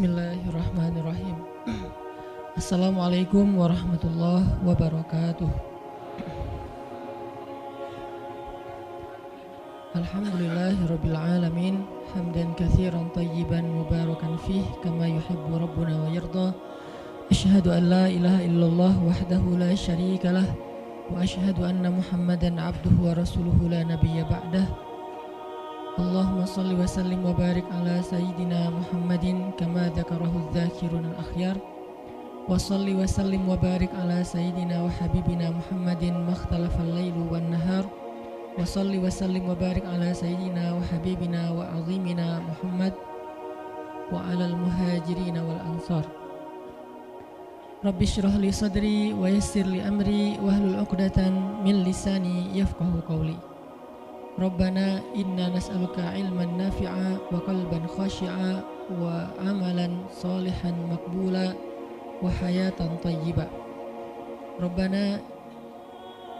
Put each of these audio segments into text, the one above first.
Bismillahirrahmanirrahim. Assalamualaikum warahmatullahi wabarakatuh. Alhamdulillahirabbil alamin, hamdan katsiran tayyiban mubarakan fih kama yuhibbu rabbuna wa yarda. Asyhadu an la ilaha illallah wahdahu la syarikalah wa asyhadu anna Muhammadan abduhu wa rasuluhu la nabiyya ba'dah. Allahumma salli wa sallim wa barik ala sayyidina Muhammadin kama dzakarahu dzakirun al-akhyar. Wa salli wa sallim wa barik ala sayyidina wa habibina Muhammadin makhtalafal lailu wan nahar. Wa salli wa sallim wa barik ala sayyidina wa habibina wa azimina Muhammad wa ala al-muhajirin wal ansar. Rabbi shrah li sadri wa yassir li amri wahlul 'uqdatan min lisani yafqahu qawli. Rabbana inna nas'aluka ilman nafi'a wa qalban khashi'a wa amalan salihan maqbula wa hayatan tayyiba. Rabbana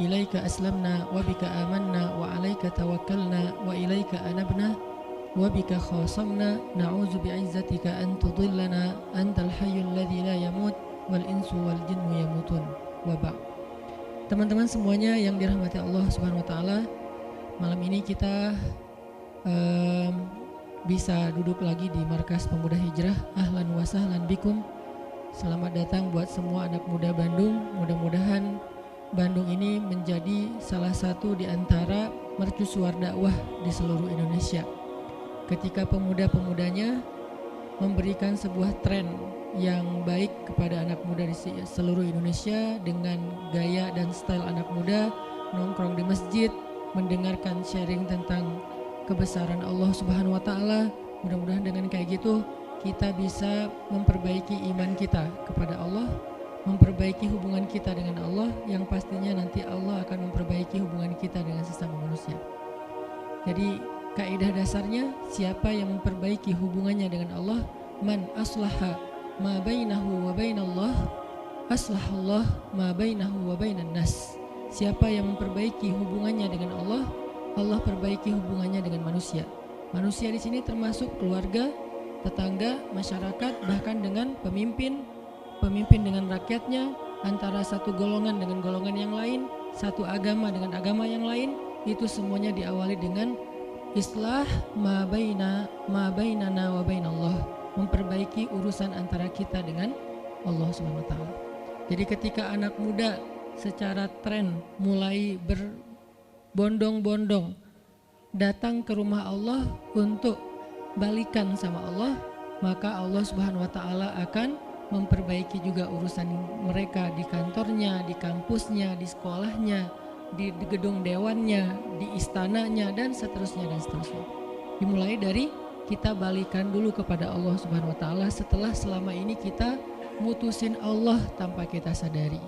ilaika aslamna wa bika amanna wa alaika tawakkalna wa ilaika anabna wa bika khasamna na'udzu bi'izzatika an tudillana antal hayyul ladzi la yamut wal insu wal jinnu yamutun wa ba'. Teman-teman semuanya yang dirahmati Allah Subhanahu wa taala, malam ini kita bisa duduk lagi di Markas Pemuda Hijrah. Ahlan wa sahlan bikum. Selamat datang buat semua anak muda Bandung. Mudah-mudahan Bandung ini menjadi salah satu di antara mercusuar dakwah di seluruh Indonesia. Ketika pemuda-pemudanya memberikan sebuah tren yang baik kepada anak muda di seluruh Indonesia dengan gaya dan style anak muda, nongkrong di masjid, mendengarkan sharing tentang kebesaran Allah Subhanahu wa taala. Mudah-mudahan dengan kayak gitu kita bisa memperbaiki iman kita kepada Allah, memperbaiki hubungan kita dengan Allah, yang pastinya nanti Allah akan memperbaiki hubungan kita dengan sesama manusia. Jadi kaidah dasarnya, siapa yang memperbaiki hubungannya dengan Allah, man aslaha ma bainahu wa bainallah aslahallah ma bainahu wa bainan nas. Siapa yang memperbaiki hubungannya dengan Allah, Allah perbaiki hubungannya dengan manusia. Manusia di sini termasuk keluarga, tetangga, masyarakat, bahkan dengan pemimpin dengan rakyatnya, antara satu golongan dengan golongan yang lain, satu agama dengan agama yang lain. Itu semuanya diawali dengan islah ma bainana wa bainallah, memperbaiki urusan antara kita dengan Allah Subhanahu wa taala. Jadi ketika anak muda secara tren mulai berbondong-bondong datang ke rumah Allah untuk balikan sama Allah, maka Allah Subhanahu wa taala akan memperbaiki juga urusan mereka di kantornya, di kampusnya, di sekolahnya, di gedung dewannya, di istananya, dan seterusnya dan seterusnya. Dimulai dari kita balikan dulu kepada Allah Subhanahu wa taala setelah selama ini kita mutusin Allah tanpa kita sadari.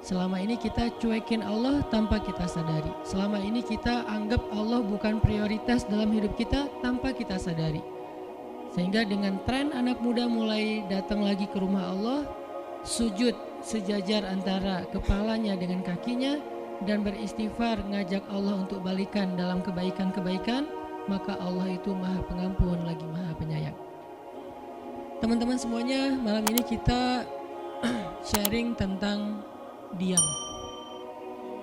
Selama ini kita cuekin Allah tanpa kita sadari. Selama ini kita anggap Allah bukan prioritas dalam hidup kita tanpa kita sadari. Sehingga dengan tren anak muda mulai datang lagi ke rumah Allah, sujud sejajar antara kepalanya dengan kakinya, dan beristighfar ngajak Allah untuk balikan dalam kebaikan-kebaikan, maka Allah itu Maha Pengampun lagi Maha Penyayang. Teman-teman semuanya, malam ini kita sharing tentang diam.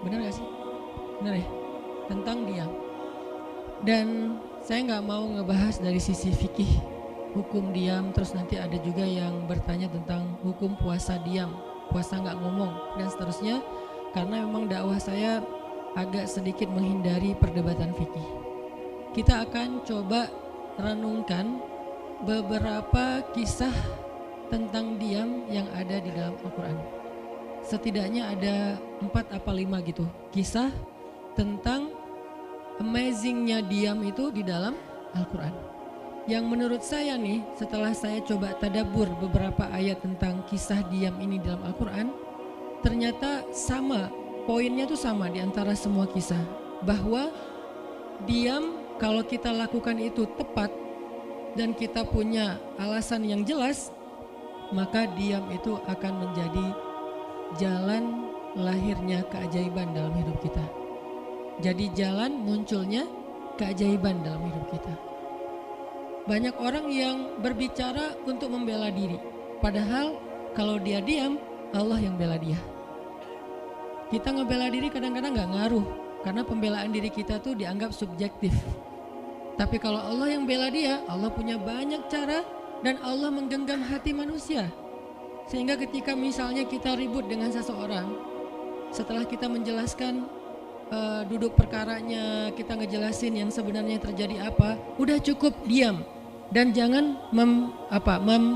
Benar gak sih? Benar ya? Tentang diam. Dan saya gak mau ngebahas dari sisi fikih hukum diam. Terus nanti ada juga yang bertanya tentang hukum puasa diam, puasa gak ngomong, dan seterusnya. Karena memang dakwah saya agak sedikit menghindari perdebatan fikih. Kita akan coba renungkan beberapa kisah tentang diam yang ada di dalam Al-Quran. Setidaknya ada 4 apa 5 gitu kisah tentang amazingnya diam itu di dalam Al-Quran. Yang menurut saya nih, setelah saya coba tadabbur beberapa ayat tentang kisah diam ini dalam Al-Quran, ternyata sama, poinnya tuh sama di antara semua kisah, bahwa diam kalau kita lakukan itu tepat dan kita punya alasan yang jelas, maka diam itu akan menjadi jalan lahirnya keajaiban dalam hidup kita. Jadi jalan munculnya keajaiban dalam hidup kita. banyak orang yang berbicara untuk membela diri. Padahal kalau dia diam, Allah yang bela dia. Kita ngebela diri kadang-kadang gak ngaruh, karena pembelaan diri kita tuh dianggap subjektif. Tapi kalau Allah yang bela dia, Allah punya banyak cara dan Allah menggenggam hati manusia. Sehingga ketika misalnya kita ribut dengan seseorang, setelah kita menjelaskan duduk perkaranya, kita ngejelasin yang sebenarnya terjadi apa, udah cukup diam dan jangan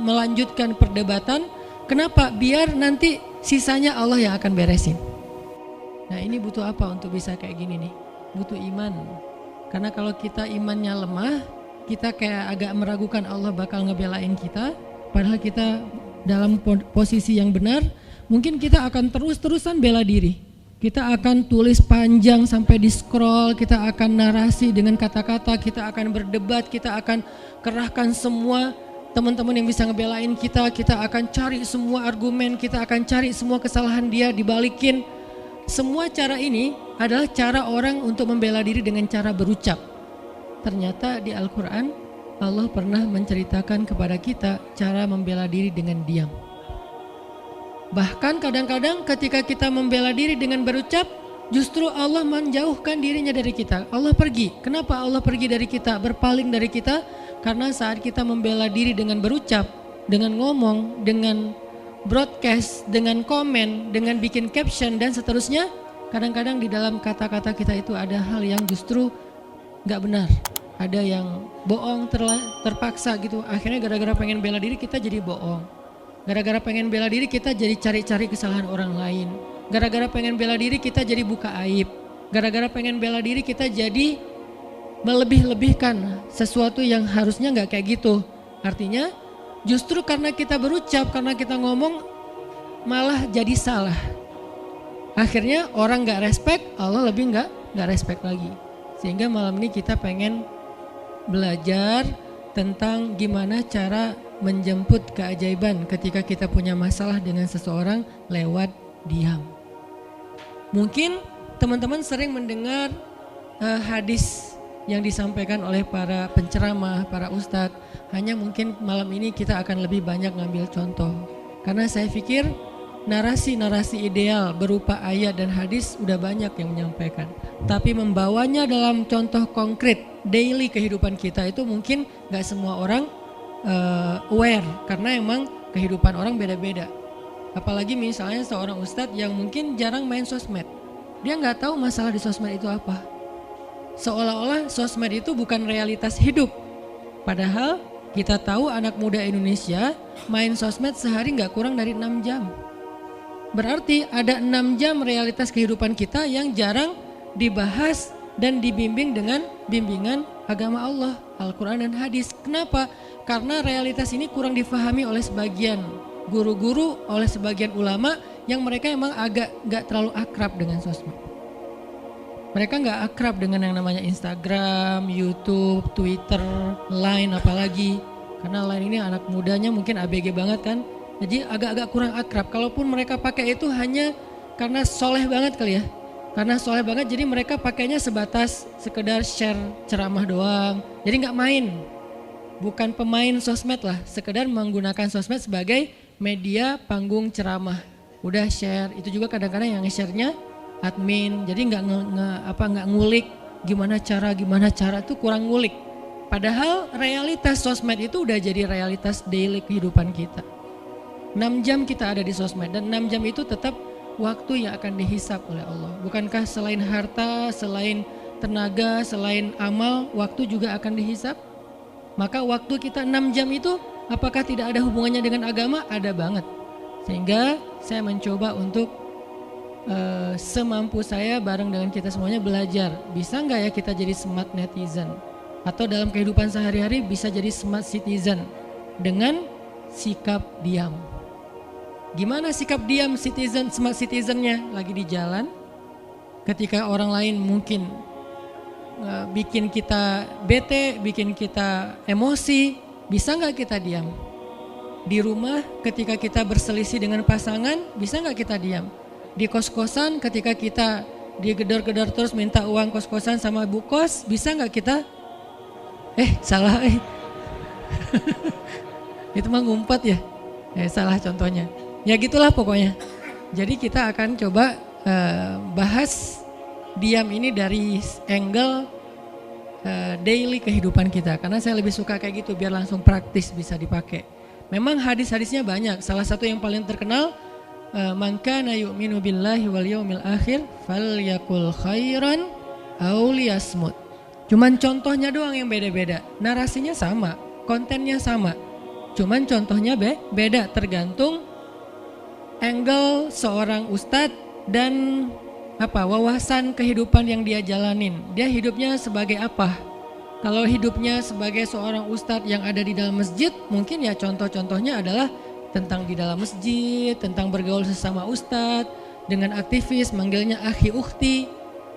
melanjutkan perdebatan. Kenapa? Biar nanti sisanya Allah yang akan beresin. Nah, ini butuh apa untuk bisa kayak gini nih? Butuh iman. Karena kalau kita imannya lemah, kita kayak agak meragukan Allah bakal ngebelain kita, padahal kita dalam posisi yang benar, mungkin kita akan terus-terusan bela diri. Kita akan tulis panjang sampai di scroll, kita akan narasi dengan kata-kata, kita akan berdebat, kita akan kerahkan semua teman-teman yang bisa ngebelain kita akan cari semua argumen, kita akan cari semua kesalahan dia dibalikin. Semua cara ini adalah cara orang untuk membela diri dengan cara berucap. Ternyata di Al-Quran Allah pernah menceritakan kepada kita cara membela diri dengan diam. Bahkan kadang-kadang ketika kita membela diri dengan berucap, justru Allah menjauhkan dirinya dari kita. Allah pergi. Kenapa Allah pergi dari kita, berpaling dari kita? Karena saat kita membela diri dengan berucap, dengan ngomong, dengan broadcast, dengan komen, dengan bikin caption dan seterusnya, kadang-kadang di dalam kata-kata kita itu ada hal yang justru gak benar. Ada yang bohong terpaksa gitu. Akhirnya gara-gara pengen bela diri kita jadi bohong. Gara-gara pengen bela diri kita jadi cari-cari kesalahan orang lain. Gara-gara pengen bela diri kita jadi buka aib. Gara-gara pengen bela diri kita jadi melebih-lebihkan sesuatu yang harusnya gak kayak gitu. Artinya justru karena kita berucap, karena kita ngomong malah jadi salah. Akhirnya orang gak respect, Allah lebih gak respect lagi. Sehingga malam ini kita pengen belajar tentang gimana cara menjemput keajaiban ketika kita punya masalah dengan seseorang lewat diam. Mungkin teman-teman sering mendengar hadis yang disampaikan oleh para penceramah, para ustadz. Hanya mungkin malam ini kita akan lebih banyak ngambil contoh. Karena saya pikir narasi-narasi ideal berupa ayat dan hadis udah banyak yang menyampaikan. Tapi membawanya dalam contoh konkret daily kehidupan kita itu mungkin gak semua orang aware. Karena emang kehidupan orang beda-beda. Apalagi misalnya seorang ustadz yang mungkin jarang main sosmed. Dia gak tahu masalah di sosmed itu apa. Seolah-olah sosmed itu bukan realitas hidup. Padahal kita tahu anak muda Indonesia main sosmed sehari gak kurang dari 6 jam. Berarti ada 6 jam realitas kehidupan kita yang jarang dibahas dan dibimbing dengan bimbingan agama Allah, Al-Quran dan hadis. Kenapa? Karena realitas ini kurang difahami oleh sebagian guru-guru, oleh sebagian ulama yang mereka emang agak gak terlalu akrab dengan sosmed. Mereka gak akrab dengan yang namanya Instagram, YouTube, Twitter, Line apalagi. Karena Line ini anak mudanya mungkin ABG banget kan. Jadi agak-agak kurang akrab. Kalaupun mereka pakai itu hanya karena soleh banget kali ya. Karena soleh banget jadi mereka pakainya sebatas sekedar share ceramah doang. Jadi gak main. Bukan pemain sosmed lah. Sekedar menggunakan sosmed sebagai media panggung ceramah. Udah share. Itu juga kadang-kadang yang nge-share-nya admin. Jadi gak ngulik gimana cara itu kurang ngulik. Padahal realitas sosmed itu udah jadi realitas daily kehidupan kita. 6 jam kita ada di sosmed dan 6 jam itu tetap waktu yang akan dihisap oleh Allah. Bukankah selain harta, selain tenaga, selain amal, waktu juga akan dihisap? Maka waktu kita 6 jam itu apakah tidak ada hubungannya dengan agama? Ada banget. Sehingga saya mencoba untuk semampu saya bareng dengan kita semuanya belajar. Bisa nggak ya kita jadi smart netizen? Atau dalam kehidupan sehari-hari bisa jadi smart citizen dengan sikap diam. Gimana sikap diam citizen, smart citizennya? Lagi di jalan, ketika orang lain mungkin bikin kita bete, bikin kita emosi, bisa nggak kita diam? Di rumah ketika kita berselisih dengan pasangan, bisa nggak kita diam? Di kos-kosan ketika kita digedor-gedor terus minta uang kos-kosan sama bu kos, bisa nggak kita? Itu mah ngumpet ya. Salah contohnya. Ya gitulah pokoknya. Jadi kita akan coba bahas diam ini dari angle daily kehidupan kita. Karena saya lebih suka kayak gitu biar langsung praktis bisa dipakai. Memang hadis-hadisnya banyak. Salah satu yang paling terkenal, man kana yu'minu billahi wal yaumil akhir falyakul khairan aw liyasmut. Cuman contohnya doang yang beda-beda. Narasinya sama, kontennya sama. Cuman contohnya beda tergantung angle seorang ustadz dan wawasan kehidupan yang dia jalanin. Dia hidupnya sebagai apa? Kalau hidupnya sebagai seorang ustadz yang ada di dalam masjid, mungkin ya contoh-contohnya adalah tentang di dalam masjid, tentang bergaul sesama ustadz, dengan aktivis manggilnya akhi ukhti.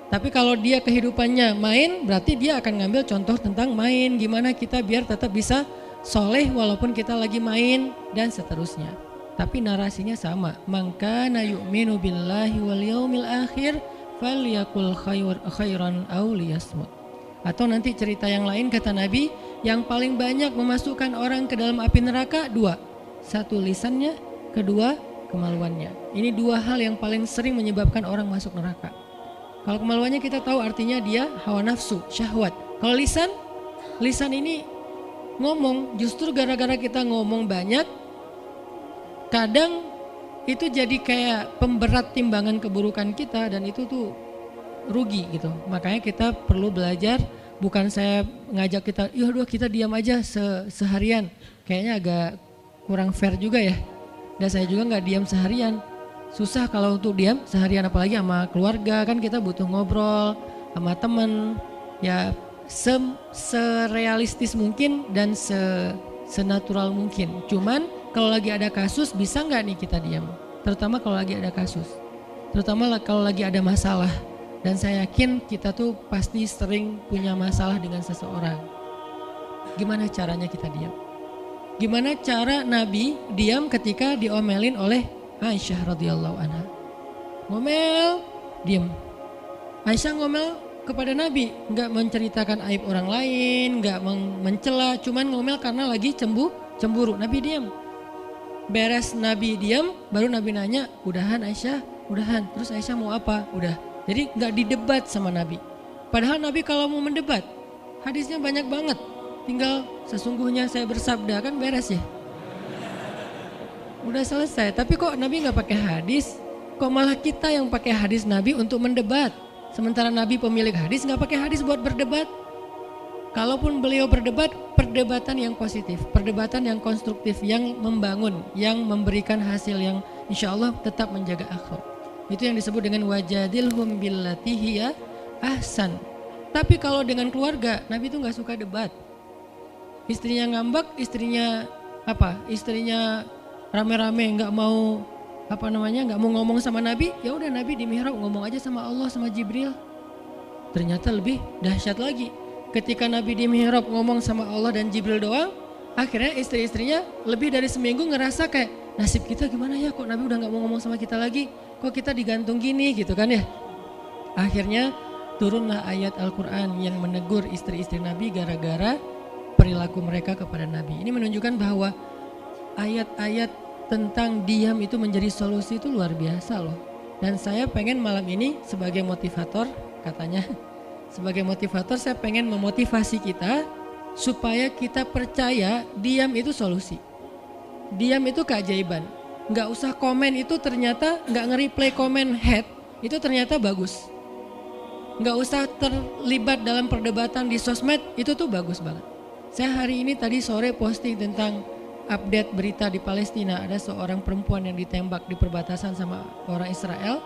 Tapi kalau dia kehidupannya main, berarti dia akan ngambil contoh tentang main, gimana kita biar tetap bisa soleh walaupun kita lagi main dan seterusnya. Tapi narasinya sama, man kana yu'minu billahi wal yaumil akhir falyakul khairan aw liyasmut. Atau nanti cerita yang lain kata Nabi, yang paling banyak memasukkan orang ke dalam api neraka dua. Satu lisannya, kedua kemaluannya. Ini dua hal yang paling sering menyebabkan orang masuk neraka. Kalau kemaluannya kita tahu artinya dia hawa nafsu, syahwat. Kalau lisan ini ngomong, justru gara-gara kita ngomong banyak, kadang itu jadi kayak pemberat timbangan keburukan kita dan itu tuh rugi gitu. Makanya kita perlu belajar, bukan saya ngajak kita, kita diam aja seharian. Kayaknya agak kurang fair juga ya. Dan saya juga nggak diam seharian. Susah kalau untuk diam seharian, apalagi sama keluarga, kan kita butuh ngobrol sama teman. Ya serealistis mungkin dan senatural mungkin. Cuman kalau lagi ada kasus bisa nggak nih kita diam? Terutama kalau lagi ada kasus. Terutama kalau lagi ada masalah. Dan saya yakin kita tuh pasti sering punya masalah dengan seseorang. Gimana caranya kita diam? Gimana cara Nabi diam ketika diomelin oleh Aisyah radhiyallahu anha? Ngomel, diam. Aisyah ngomel kepada Nabi, nggak menceritakan aib orang lain, nggak mencela, cuman ngomel karena lagi cemburu. Nabi diam. Beres Nabi diam, baru Nabi nanya, udahan Aisyah? Udahan. Terus Aisyah mau apa? Udah. Jadi nggak didebat sama Nabi. Padahal Nabi kalau mau mendebat, hadisnya banyak banget. Tinggal sesungguhnya saya bersabda, kan beres ya. Udah selesai. Tapi kok Nabi nggak pakai hadis? Kok malah kita yang pakai hadis Nabi untuk mendebat? Sementara Nabi pemilik hadis nggak pakai hadis buat berdebat. Kalaupun beliau berdebat, perdebatan yang positif, perdebatan yang konstruktif, yang membangun, yang memberikan hasil yang insya Allah tetap menjaga akhlak. Itu yang disebut dengan wajadilhum billati hiya ahsan. Tapi kalau dengan keluarga, Nabi itu nggak suka debat. Istrinya ngambek, istrinya rame-rame nggak mau nggak mau ngomong sama Nabi, ya udah Nabi di mihrab ngomong aja sama Allah sama Jibril. Ternyata lebih dahsyat lagi, ketika Nabi di mihrab ngomong sama Allah dan Jibril doang, akhirnya istri-istrinya lebih dari seminggu ngerasa kayak nasib kita gimana ya, kok Nabi udah nggak mau ngomong sama kita lagi, kok kita digantung gini gitu kan ya. Akhirnya turunlah ayat Al-Quran yang menegur istri-istri Nabi gara-gara perilaku mereka kepada Nabi. Ini menunjukkan bahwa ayat-ayat tentang diam itu menjadi solusi itu luar biasa loh. Dan saya pengen malam ini sebagai motivator, katanya sebagai motivator saya pengen memotivasi kita supaya kita percaya diam itu solusi. Diam itu keajaiban. Nggak usah komen itu ternyata, nggak nge-replay komen head itu ternyata bagus. Nggak usah terlibat dalam perdebatan di sosmed, itu tuh bagus banget. Saya hari ini tadi sore posting tentang update berita di Palestina, ada seorang perempuan yang ditembak di perbatasan sama orang Israel.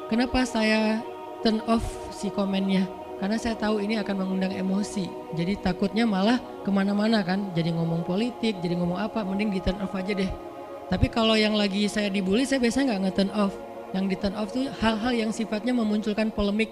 Kenapa saya turn off si komennya? Karena saya tahu ini akan mengundang emosi. Jadi takutnya malah kemana-mana kan, jadi ngomong politik, jadi ngomong apa, mending di turn off aja deh. Tapi kalau yang lagi saya dibully, saya biasanya nggak nge-turn off. Yang di turn off tuh hal-hal yang sifatnya memunculkan polemik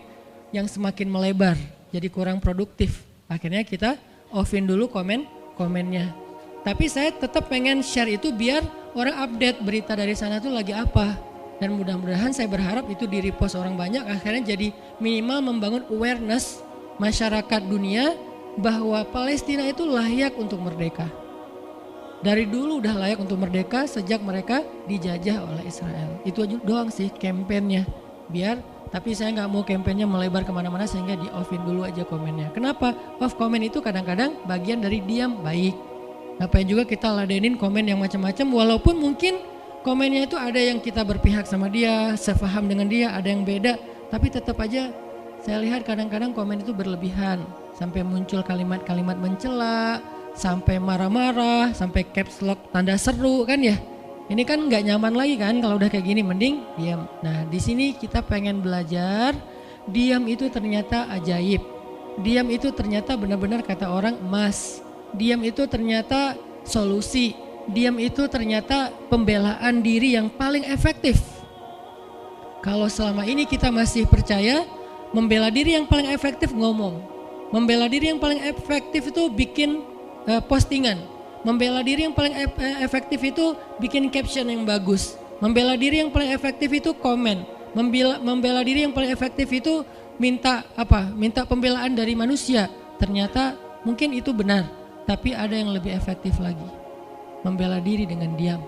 yang semakin melebar, jadi kurang produktif. Akhirnya kita offin dulu komennya. Tapi saya tetap pengen share itu biar orang update berita dari sana tuh lagi apa. Dan mudah-mudahan saya berharap itu di repost orang banyak, akhirnya jadi minimal membangun awareness masyarakat dunia bahwa Palestina itu layak untuk merdeka. Dari dulu udah layak untuk merdeka sejak mereka dijajah oleh Israel. Itu aja doang sih kampanyenya. Tapi saya nggak mau kampanyenya melebar kemana-mana sehingga di offin dulu aja komennya. Kenapa? Off komen itu kadang-kadang bagian dari diam baik. Ngapain juga kita ladenin komen yang macam-macam, walaupun mungkin komennya itu ada yang kita berpihak sama dia, sepaham dengan dia, ada yang beda. Tapi tetap aja saya lihat kadang-kadang komen itu berlebihan. Sampai muncul kalimat-kalimat mencela, sampai marah-marah, sampai caps lock tanda seru kan ya. Ini kan nggak nyaman lagi kan kalau udah kayak gini, mending diam. Nah di sini kita pengen belajar, diam itu ternyata ajaib. Diam itu ternyata benar-benar kata orang emas. Diam itu ternyata solusi. Diam itu ternyata pembelaan diri yang paling efektif. Kalau selama ini kita masih percaya membela diri yang paling efektif ngomong. Membela diri yang paling efektif itu bikin postingan. Membela diri yang paling efektif itu bikin caption yang bagus. Membela diri yang paling efektif itu komen. Membela diri yang paling efektif itu minta pembelaan dari manusia. Ternyata mungkin itu benar, tapi ada yang lebih efektif lagi. Membela diri dengan diam.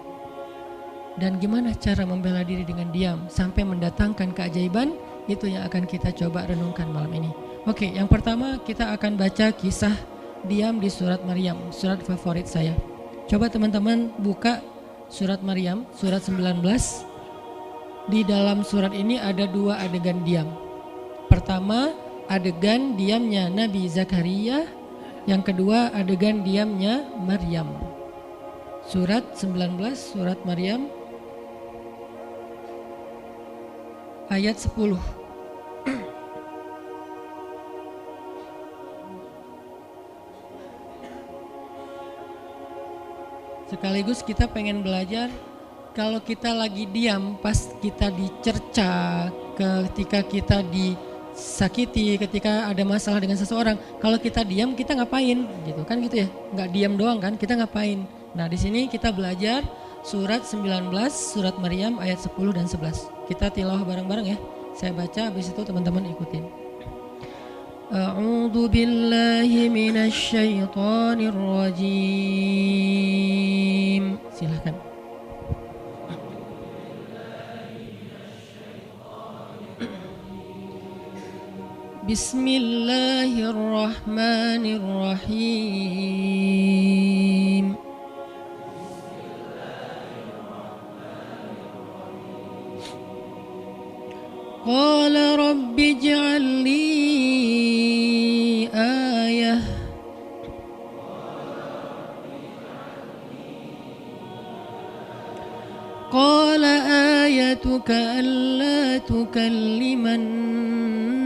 Dan gimana cara membela diri dengan diam sampai mendatangkan keajaiban, itu yang akan kita coba renungkan malam ini. Oke, yang pertama kita akan baca kisah diam di surat Maryam, surat favorit saya. Coba teman-teman buka surat Maryam, surat 19. Di dalam surat ini ada 2 adegan diam. Pertama, adegan diamnya Nabi Zakaria. Yang kedua, adegan diamnya Maryam. Surat 19, surat Maryam, ayat 10. Sekaligus kita pengen belajar kalau kita lagi diam pas kita dicerca, ketika kita disakiti, ketika ada masalah dengan seseorang, kalau kita diam kita ngapain gitu kan gitu ya, nggak diam doang kan, kita ngapain. Nah di sini kita belajar surat 19, surat Maryam ayat 10 dan 11. Kita tilawah bareng-bareng ya, saya baca habis itu teman-teman ikutin. A'udzu billahi minasy syaithanir rajim. Silakan. Bismillahirrahmanirrahim. Qala rabbi ij'al li ayah. Qala ayatuka alla tukalliman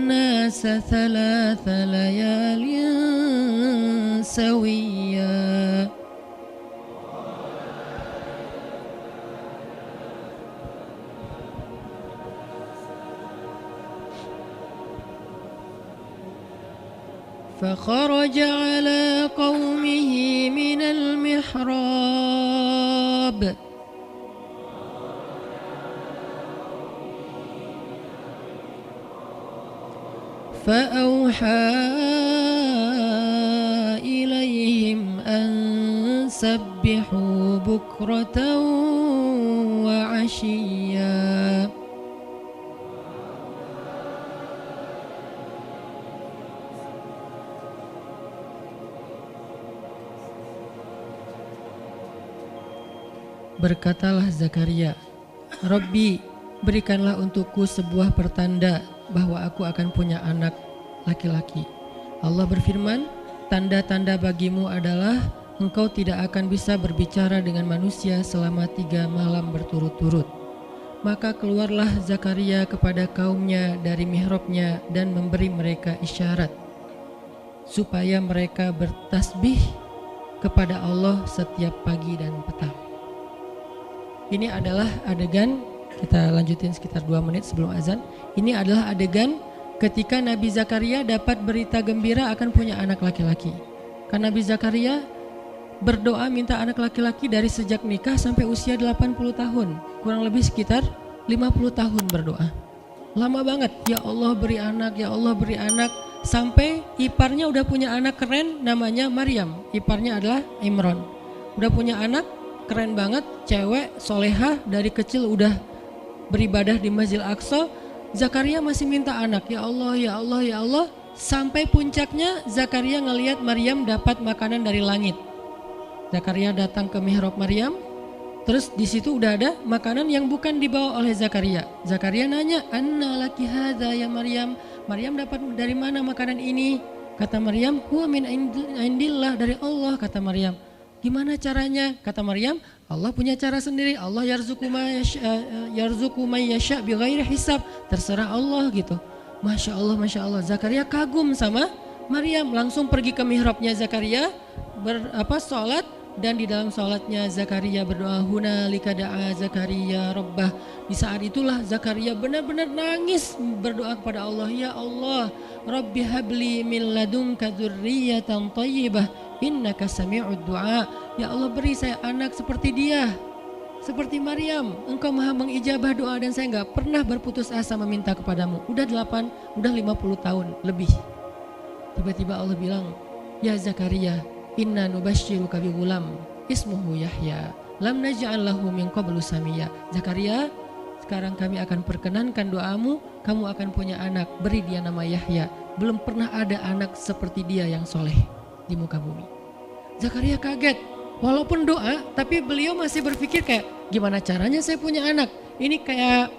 nasa thalatha layalin sawiyya. فخرج على قومه من المحراب فأوحى إليهم أن سبحوا بكرة وعشيا. Berkatalah Zakaria, Rabbi, berikanlah untukku sebuah pertanda bahwa aku akan punya anak laki-laki. Allah berfirman, tanda-tanda bagimu adalah engkau tidak akan bisa berbicara dengan manusia selama 3 malam berturut-turut. Maka keluarlah Zakaria kepada kaumnya dari mihrabnya dan memberi mereka isyarat supaya mereka bertasbih kepada Allah setiap pagi dan petang. Ini adalah adegan, kita lanjutin sekitar 2 menit sebelum azan. Ini adalah adegan ketika Nabi Zakaria dapat berita gembira akan punya anak laki-laki. Karena Nabi Zakaria berdoa minta anak laki-laki dari sejak nikah sampai usia 80 tahun. Kurang lebih sekitar 50 tahun berdoa. Lama banget, ya Allah beri anak, ya Allah beri anak. Sampai iparnya udah punya anak keren namanya Maryam. Iparnya adalah Imran. udah punya anak, keren banget, cewek, solehah, dari kecil udah beribadah di Masjid Aqsa. Zakaria masih minta anak, ya Allah, ya Allah, ya Allah. Sampai puncaknya Zakaria ngelihat Maryam dapat makanan dari langit. Zakaria datang ke mihrab Maryam, terus di situ udah ada makanan yang bukan dibawa oleh Zakaria. Zakaria nanya, "Anna laki hadza ya Maryam?" Maryam dapat dari mana makanan ini? Kata Maryam, "Huwa min indillah, dari Allah." Kata Maryam. Gimana caranya? Kata Maryam, Allah punya cara sendiri. Allah yarzuqu may yasha bighairi hisab. Terserah Allah gitu. Masya Allah, Masya Allah. Zakaria kagum sama Maryam, langsung pergi ke mihrabnya Zakaria, sholat, dan di dalam sholatnya Zakaria berdoa, hunalika da'a Zakaria rabbah. Di saat itulah Zakaria benar-benar nangis berdoa kepada Allah, ya Allah, Rabbi habli min ladunka dzurriyyatan thayyibah innaka sami'ud du'a. Ya Allah, beri saya anak seperti dia, seperti Maryam. Engkau maha mengijabah doa dan saya gak pernah berputus asa meminta kepadamu. Udah 50 tahun lebih. Tiba-tiba Allah bilang, ya Zakaria, inna nubashiruka bi ghulam ismuhu Yahya lam naj'al lahu min qablu samiyya. Zakaria, sekarang kami akan perkenankan doamu, kamu akan punya anak, beri dia nama Yahya. Belum pernah ada anak seperti dia yang soleh di muka bumi. Zakaria kaget, walaupun doa, tapi beliau masih berpikir kayak, gimana caranya saya punya anak? Ini kayak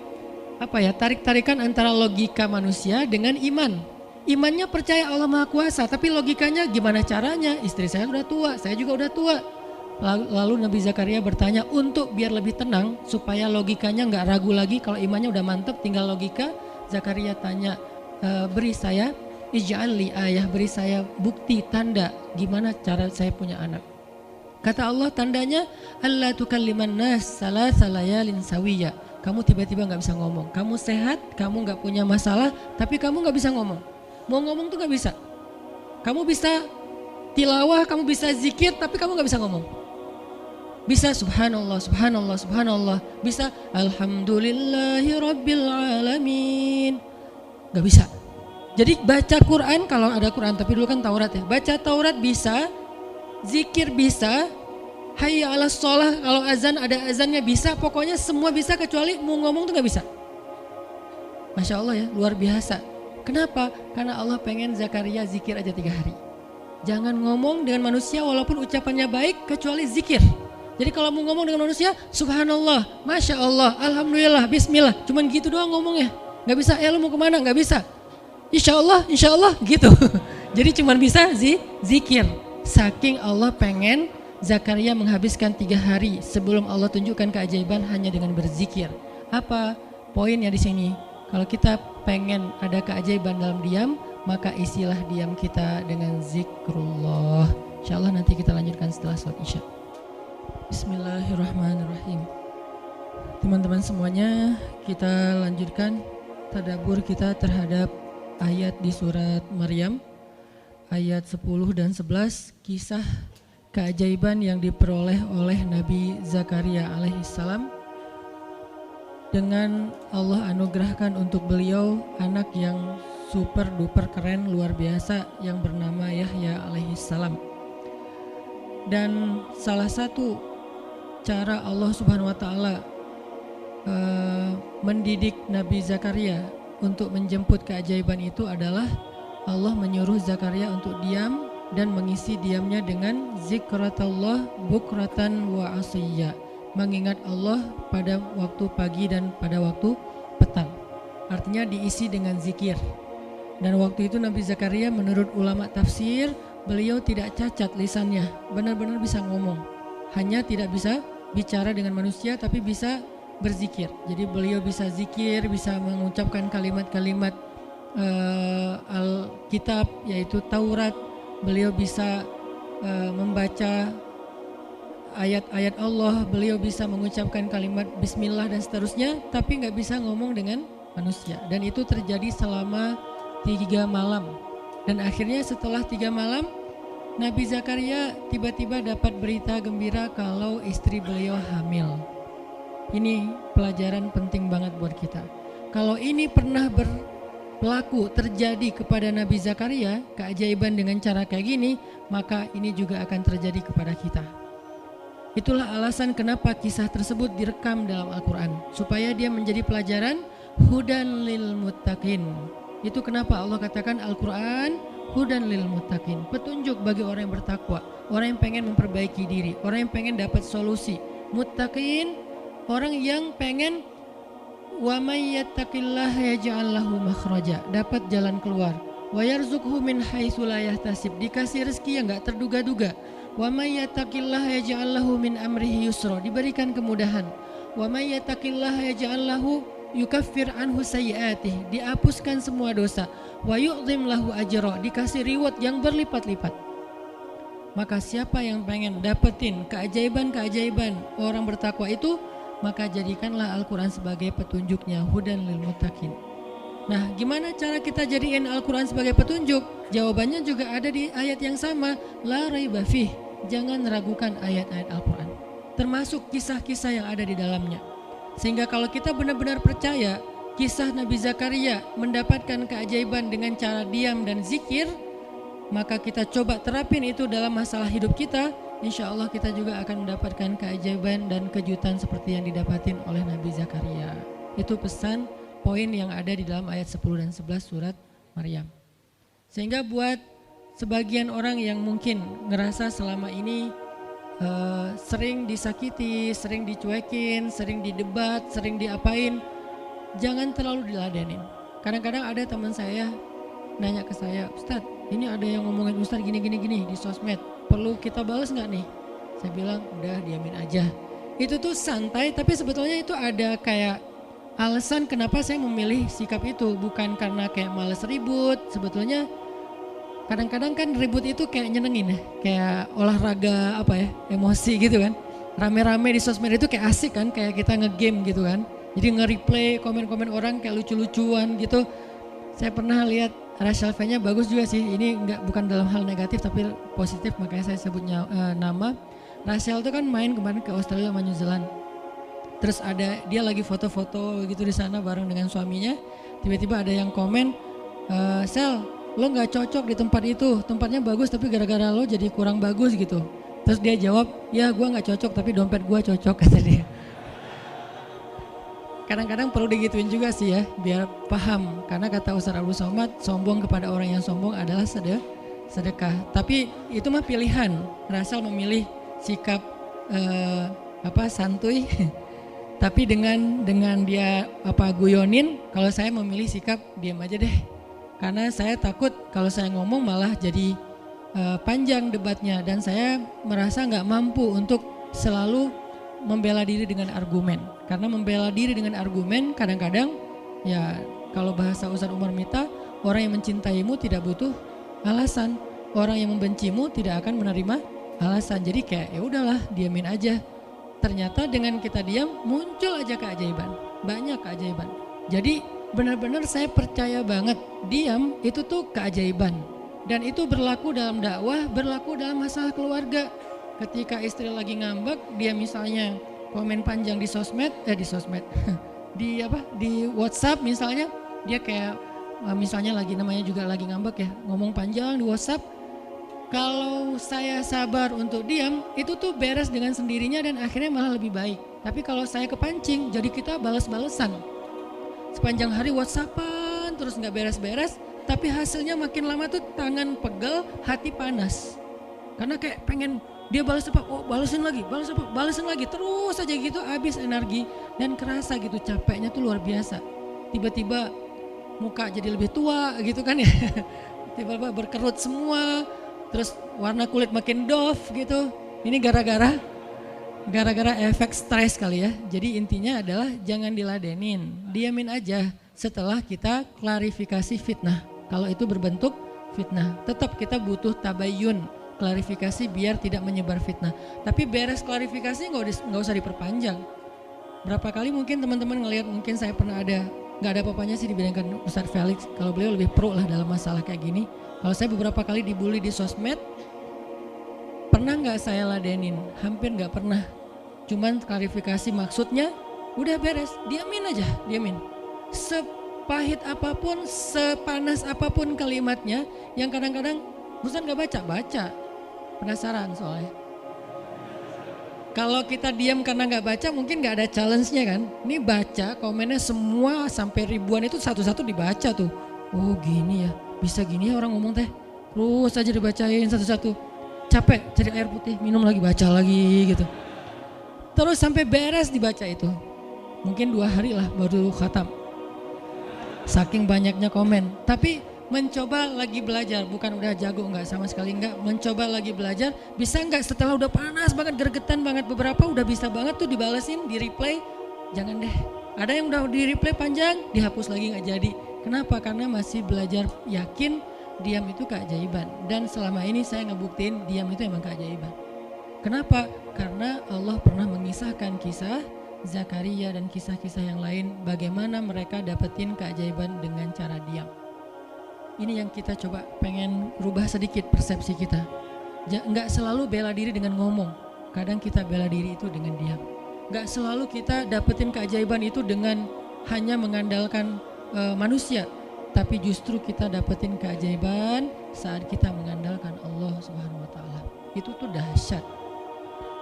tarik-tarikan antara logika manusia dengan iman. Imannya percaya Allah Maha Kuasa, tapi logikanya gimana caranya? Istri saya udah tua, saya juga udah tua. Lalu Nabi Zakaria bertanya untuk biar lebih tenang, supaya logikanya nggak ragu lagi. Kalau imannya udah mantap, tinggal logika. Zakaria tanya, beri saya ij'alli ayah, beri saya bukti, tanda gimana cara saya punya anak. Kata Allah, tandanya alla tukalliman nas salasa layalin sawiyya. Kamu tiba-tiba nggak bisa ngomong. Kamu sehat, kamu nggak punya masalah, tapi kamu nggak bisa ngomong. Mau ngomong tuh nggak bisa. Kamu bisa tilawah, kamu bisa zikir, tapi kamu nggak bisa ngomong. Bisa subhanallah, subhanallah, subhanallah. Bisa alhamdulillahi rabbil alamin. Nggak bisa. Jadi baca Quran, kalau ada Quran, tapi dulu kan Taurat ya. Baca Taurat bisa, zikir bisa, hayya ala sholah, kalau azan ada azannya bisa, pokoknya semua bisa kecuali mau ngomong tuh gak bisa. Masya Allah ya, luar biasa. Kenapa? Karena Allah pengen Zakaria zikir aja 3 hari. Jangan ngomong dengan manusia walaupun ucapannya baik kecuali zikir. Jadi kalau mau ngomong dengan manusia, subhanallah, masya Allah, alhamdulillah, bismillah, cuman gitu doang ngomongnya. Gak bisa, lu mau kemana? Gak bisa. Insya Allah gitu. Jadi cuman bisa zikir. Saking Allah pengen Zakaria menghabiskan 3 hari sebelum Allah tunjukkan keajaiban hanya dengan berzikir. Apa poinnya di sini? Kalau kita pengen ada keajaiban dalam diam, maka isilah diam kita dengan zikrullah. Insyaallah nanti kita lanjutkan setelah sholat isya. Bismillahirrahmanirrahim. Teman-teman semuanya, kita lanjutkan tadabbur kita terhadap ayat di surat Maryam, ayat 10 dan 11, kisah keajaiban yang diperoleh oleh Nabi Zakaria alaihissalam dengan Allah anugerahkan untuk beliau anak yang super duper keren luar biasa yang bernama Yahya alaihissalam. Dan salah satu cara Allah subhanahu wa ta'ala mendidik Nabi Zakaria untuk menjemput keajaiban itu adalah Allah menyuruh Zakaria untuk diam dan mengisi diamnya dengan zikratullah bukratan wa asiyya, mengingat Allah pada waktu pagi dan pada waktu petang. Artinya diisi dengan zikir. Dan waktu itu Nabi Zakaria menurut ulama tafsir, beliau tidak cacat lisannya, benar-benar bisa ngomong. Hanya tidak bisa bicara dengan manusia tapi bisa berzikir. Jadi beliau bisa zikir, bisa mengucapkan kalimat-kalimat Alkitab yaitu Taurat. Beliau bisa membaca ayat-ayat Allah, beliau bisa mengucapkan kalimat bismillah dan seterusnya, tapi nggak bisa ngomong dengan manusia. Dan itu terjadi selama 3 malam. Dan akhirnya setelah 3 malam, Nabi Zakaria tiba-tiba dapat berita gembira kalau istri beliau hamil. Ini pelajaran penting banget buat kita. Kalau ini pernah berlaku terjadi kepada Nabi Zakaria, keajaiban dengan cara kayak gini, maka ini juga akan terjadi kepada kita. Itulah alasan kenapa kisah tersebut direkam dalam Al-Quran, supaya dia menjadi pelajaran hudan lil muttaqin. Itu kenapa Allah katakan Al-Quran hudan lil muttaqin, petunjuk bagi orang yang bertakwa, orang yang pengen memperbaiki diri, orang yang pengen dapat solusi. Muttaqin, orang yang pengen wa may yattaqillaha yaj'al lahu makhraja, dapat jalan keluar. Wa yarzuqhu min haitsu la yahtasib, dikasih rezeki yang enggak terduga-duga. Wa may yattaqillaha yaj'al lahu min amrihi yusra, diberikan kemudahan. Wa may yattaqillaha yaj'al lahu yukaffir anhu sayyi'atihi, dihapuskan semua dosa. Wa yu'dhim lahu ajra, dikasih reward yang berlipat-lipat. Maka siapa yang pengen dapetin keajaiban-keajaiban orang bertakwa itu, maka jadikanlah Al-Quran sebagai petunjuknya, hudan lil muttaqin. Nah, gimana cara kita jadiin Al-Quran sebagai petunjuk? Jawabannya juga ada di ayat yang sama, la raiba fih, jangan ragukan ayat-ayat Al-Quran, termasuk kisah-kisah yang ada di dalamnya. Sehingga kalau kita benar-benar percaya kisah Nabi Zakaria mendapatkan keajaiban dengan cara diam dan zikir, maka kita coba terapin itu dalam masalah hidup kita, insya Allah kita juga akan mendapatkan keajaiban dan kejutan seperti yang didapatin oleh Nabi Zakaria. Itu pesan poin yang ada di dalam ayat 10 dan 11 surat Maryam. Sehingga buat sebagian orang yang mungkin ngerasa selama ini sering disakiti, sering dicuekin, sering didebat, sering diapain, jangan terlalu diladenin. Kadang-kadang ada teman saya nanya ke saya, Ustadz, ini ada yang ngomongin Ustadz gini di sosmed, perlu kita balas nggak nih? Saya bilang udah diamin aja. Itu tuh santai, tapi sebetulnya itu ada kayak alasan kenapa saya memilih sikap itu, bukan karena kayak males ribut. Sebetulnya kadang-kadang kan ribut itu kayak nyenengin ya, kayak olahraga apa ya, emosi gitu kan. Rame-rame di sosmed itu kayak asik kan, kayak kita ngegame gitu kan. Jadi nge-replay komen-komen orang kayak lucu-lucuan gitu. Saya pernah lihat Rachel V-nya bagus juga sih. Ini bukan dalam hal negatif tapi positif, makanya saya sebutnya nama. Rachel itu kan main kemarin ke Australia sama New Zealand. Terus ada dia lagi foto-foto gitu di sana bareng dengan suaminya. Tiba-tiba ada yang komen, Sel, lo nggak cocok di tempat itu, tempatnya bagus tapi gara-gara lo jadi kurang bagus gitu. Terus dia jawab, ya gue nggak cocok tapi dompet gue cocok, kata dia. Kadang-kadang perlu digituin juga sih ya, biar paham. Karena kata Ustaz Abdul Somad, sombong kepada orang yang sombong adalah sedekah. Tapi itu mah pilihan. Rasal memilih sikap santuy. Tapi dengan dia guyonin, kalau saya memilih sikap diam aja deh. Karena saya takut kalau saya ngomong malah jadi panjang debatnya, dan saya merasa nggak mampu untuk selalu membela diri dengan argumen. Karena membela diri dengan argumen kadang-kadang ya, kalau bahasa Ustaz Umar Mita, orang yang mencintaimu tidak butuh alasan, orang yang membencimu tidak akan menerima alasan. Jadi kayak ya udahlah, diamin aja. Ternyata dengan kita diam muncul aja keajaiban, banyak keajaiban. Jadi benar-benar saya percaya banget diam itu tuh keajaiban, dan itu berlaku dalam dakwah, berlaku dalam masalah keluarga. Ketika istri lagi ngambek, dia misalnya komen panjang di sosmed di WhatsApp misalnya, dia kayak misalnya namanya juga lagi ngambek ya, ngomong panjang di WhatsApp. Kalau saya sabar untuk diam, itu tuh beres dengan sendirinya dan akhirnya malah lebih baik. Tapi kalau saya kepancing, jadi kita balas-balesan. Sepanjang hari WhatsAppan terus nggak beres-beres, tapi hasilnya makin lama tuh tangan pegel, hati panas. Karena kayak pengen dia balas apa, oh balasin lagi, balasin lagi, terus aja gitu, habis energi dan kerasa gitu capeknya tuh luar biasa. Tiba-tiba muka jadi lebih tua gitu kan ya, tiba-tiba berkerut semua, terus warna kulit makin doff gitu. Ini gara-gara efek stres kali ya. Jadi intinya adalah jangan diladenin, diamin aja setelah kita klarifikasi fitnah. Kalau itu berbentuk fitnah, tetap kita butuh tabayun, klarifikasi biar tidak menyebar fitnah. Tapi beres klarifikasi nggak usah diperpanjang. Berapa kali mungkin teman-teman ngelihat, mungkin saya pernah nggak ada apa-apanya sih dibandingkan Ustadz Felix. Kalau beliau lebih pro lah dalam masalah kayak gini. Kalau saya beberapa kali dibully di sosmed, pernah nggak saya ladenin? Hampir nggak pernah. Cuman klarifikasi maksudnya, udah beres, diamin aja, diamin. Sepahit apapun, sepanas apapun kalimatnya, yang kadang-kadang Ustadz nggak baca. Penasaran soalnya. Kalau kita diam karena nggak baca mungkin nggak ada challenge-nya kan. Ini baca komennya semua sampai ribuan itu satu-satu dibaca tuh. Oh gini ya, bisa gini ya orang ngomong teh. Terus aja dibacain satu-satu. Capek cari air putih, minum lagi, baca lagi gitu. Terus sampai beres dibaca itu. Mungkin 2 hari lah baru khatam. Saking banyaknya komen. Tapi mencoba lagi belajar, bukan udah jago enggak, sama sekali enggak. Mencoba lagi belajar, bisa enggak setelah udah panas banget, gergetan banget, beberapa udah bisa banget tuh dibalesin, di replay. Jangan deh, ada yang udah di replay panjang, dihapus lagi enggak jadi. Kenapa? Karena masih belajar yakin diam itu keajaiban. Dan selama ini saya ngebuktiin diam itu emang keajaiban. Kenapa? Karena Allah pernah mengisahkan kisah Zakaria dan kisah-kisah yang lain, bagaimana mereka dapetin keajaiban dengan cara diam. Ini yang kita coba pengen rubah sedikit persepsi kita. Enggak selalu bela diri dengan ngomong. Kadang kita bela diri itu dengan diam. Enggak selalu kita dapetin keajaiban itu dengan hanya mengandalkan manusia. Tapi justru kita dapetin keajaiban saat kita mengandalkan Allah Subhanahu wa taala. Itu tuh dahsyat.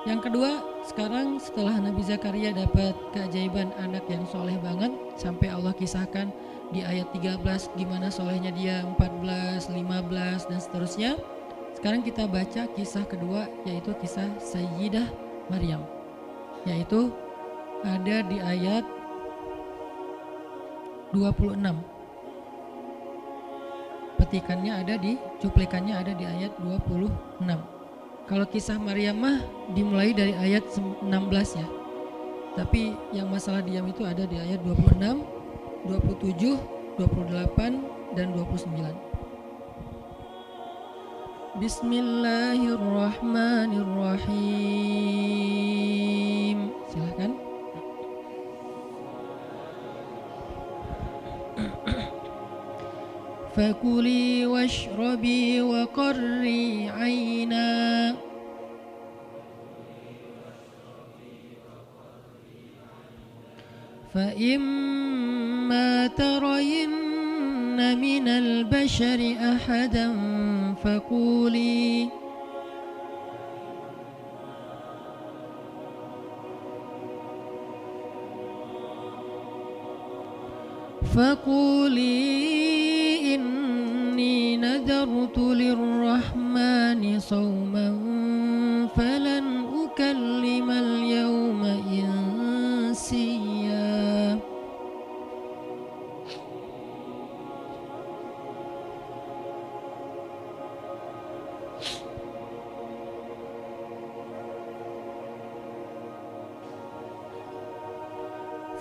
Yang kedua, sekarang setelah Nabi Zakaria dapat keajaiban anak yang soleh banget, sampai Allah kisahkan di ayat 13 gimana solehnya dia, 14, 15 dan seterusnya. Sekarang kita baca kisah kedua, yaitu kisah Sayyidah Maryam, yaitu ada di ayat 26. Petikannya ada di, cuplikannya ada di ayat 26. Kalau kisah Maryam mah dimulai dari ayat 16 ya. Tapi yang masalah diam itu ada di ayat 26, 27, 28 dan 29. Bismillahirrahmanirrahim. Silakan. Fakuli washrabi wa qarri aina fa imma tarayinna minal bashari ahadan fakuli inni nadartu lirrahmani sawman falan ukallimal yawma insiya.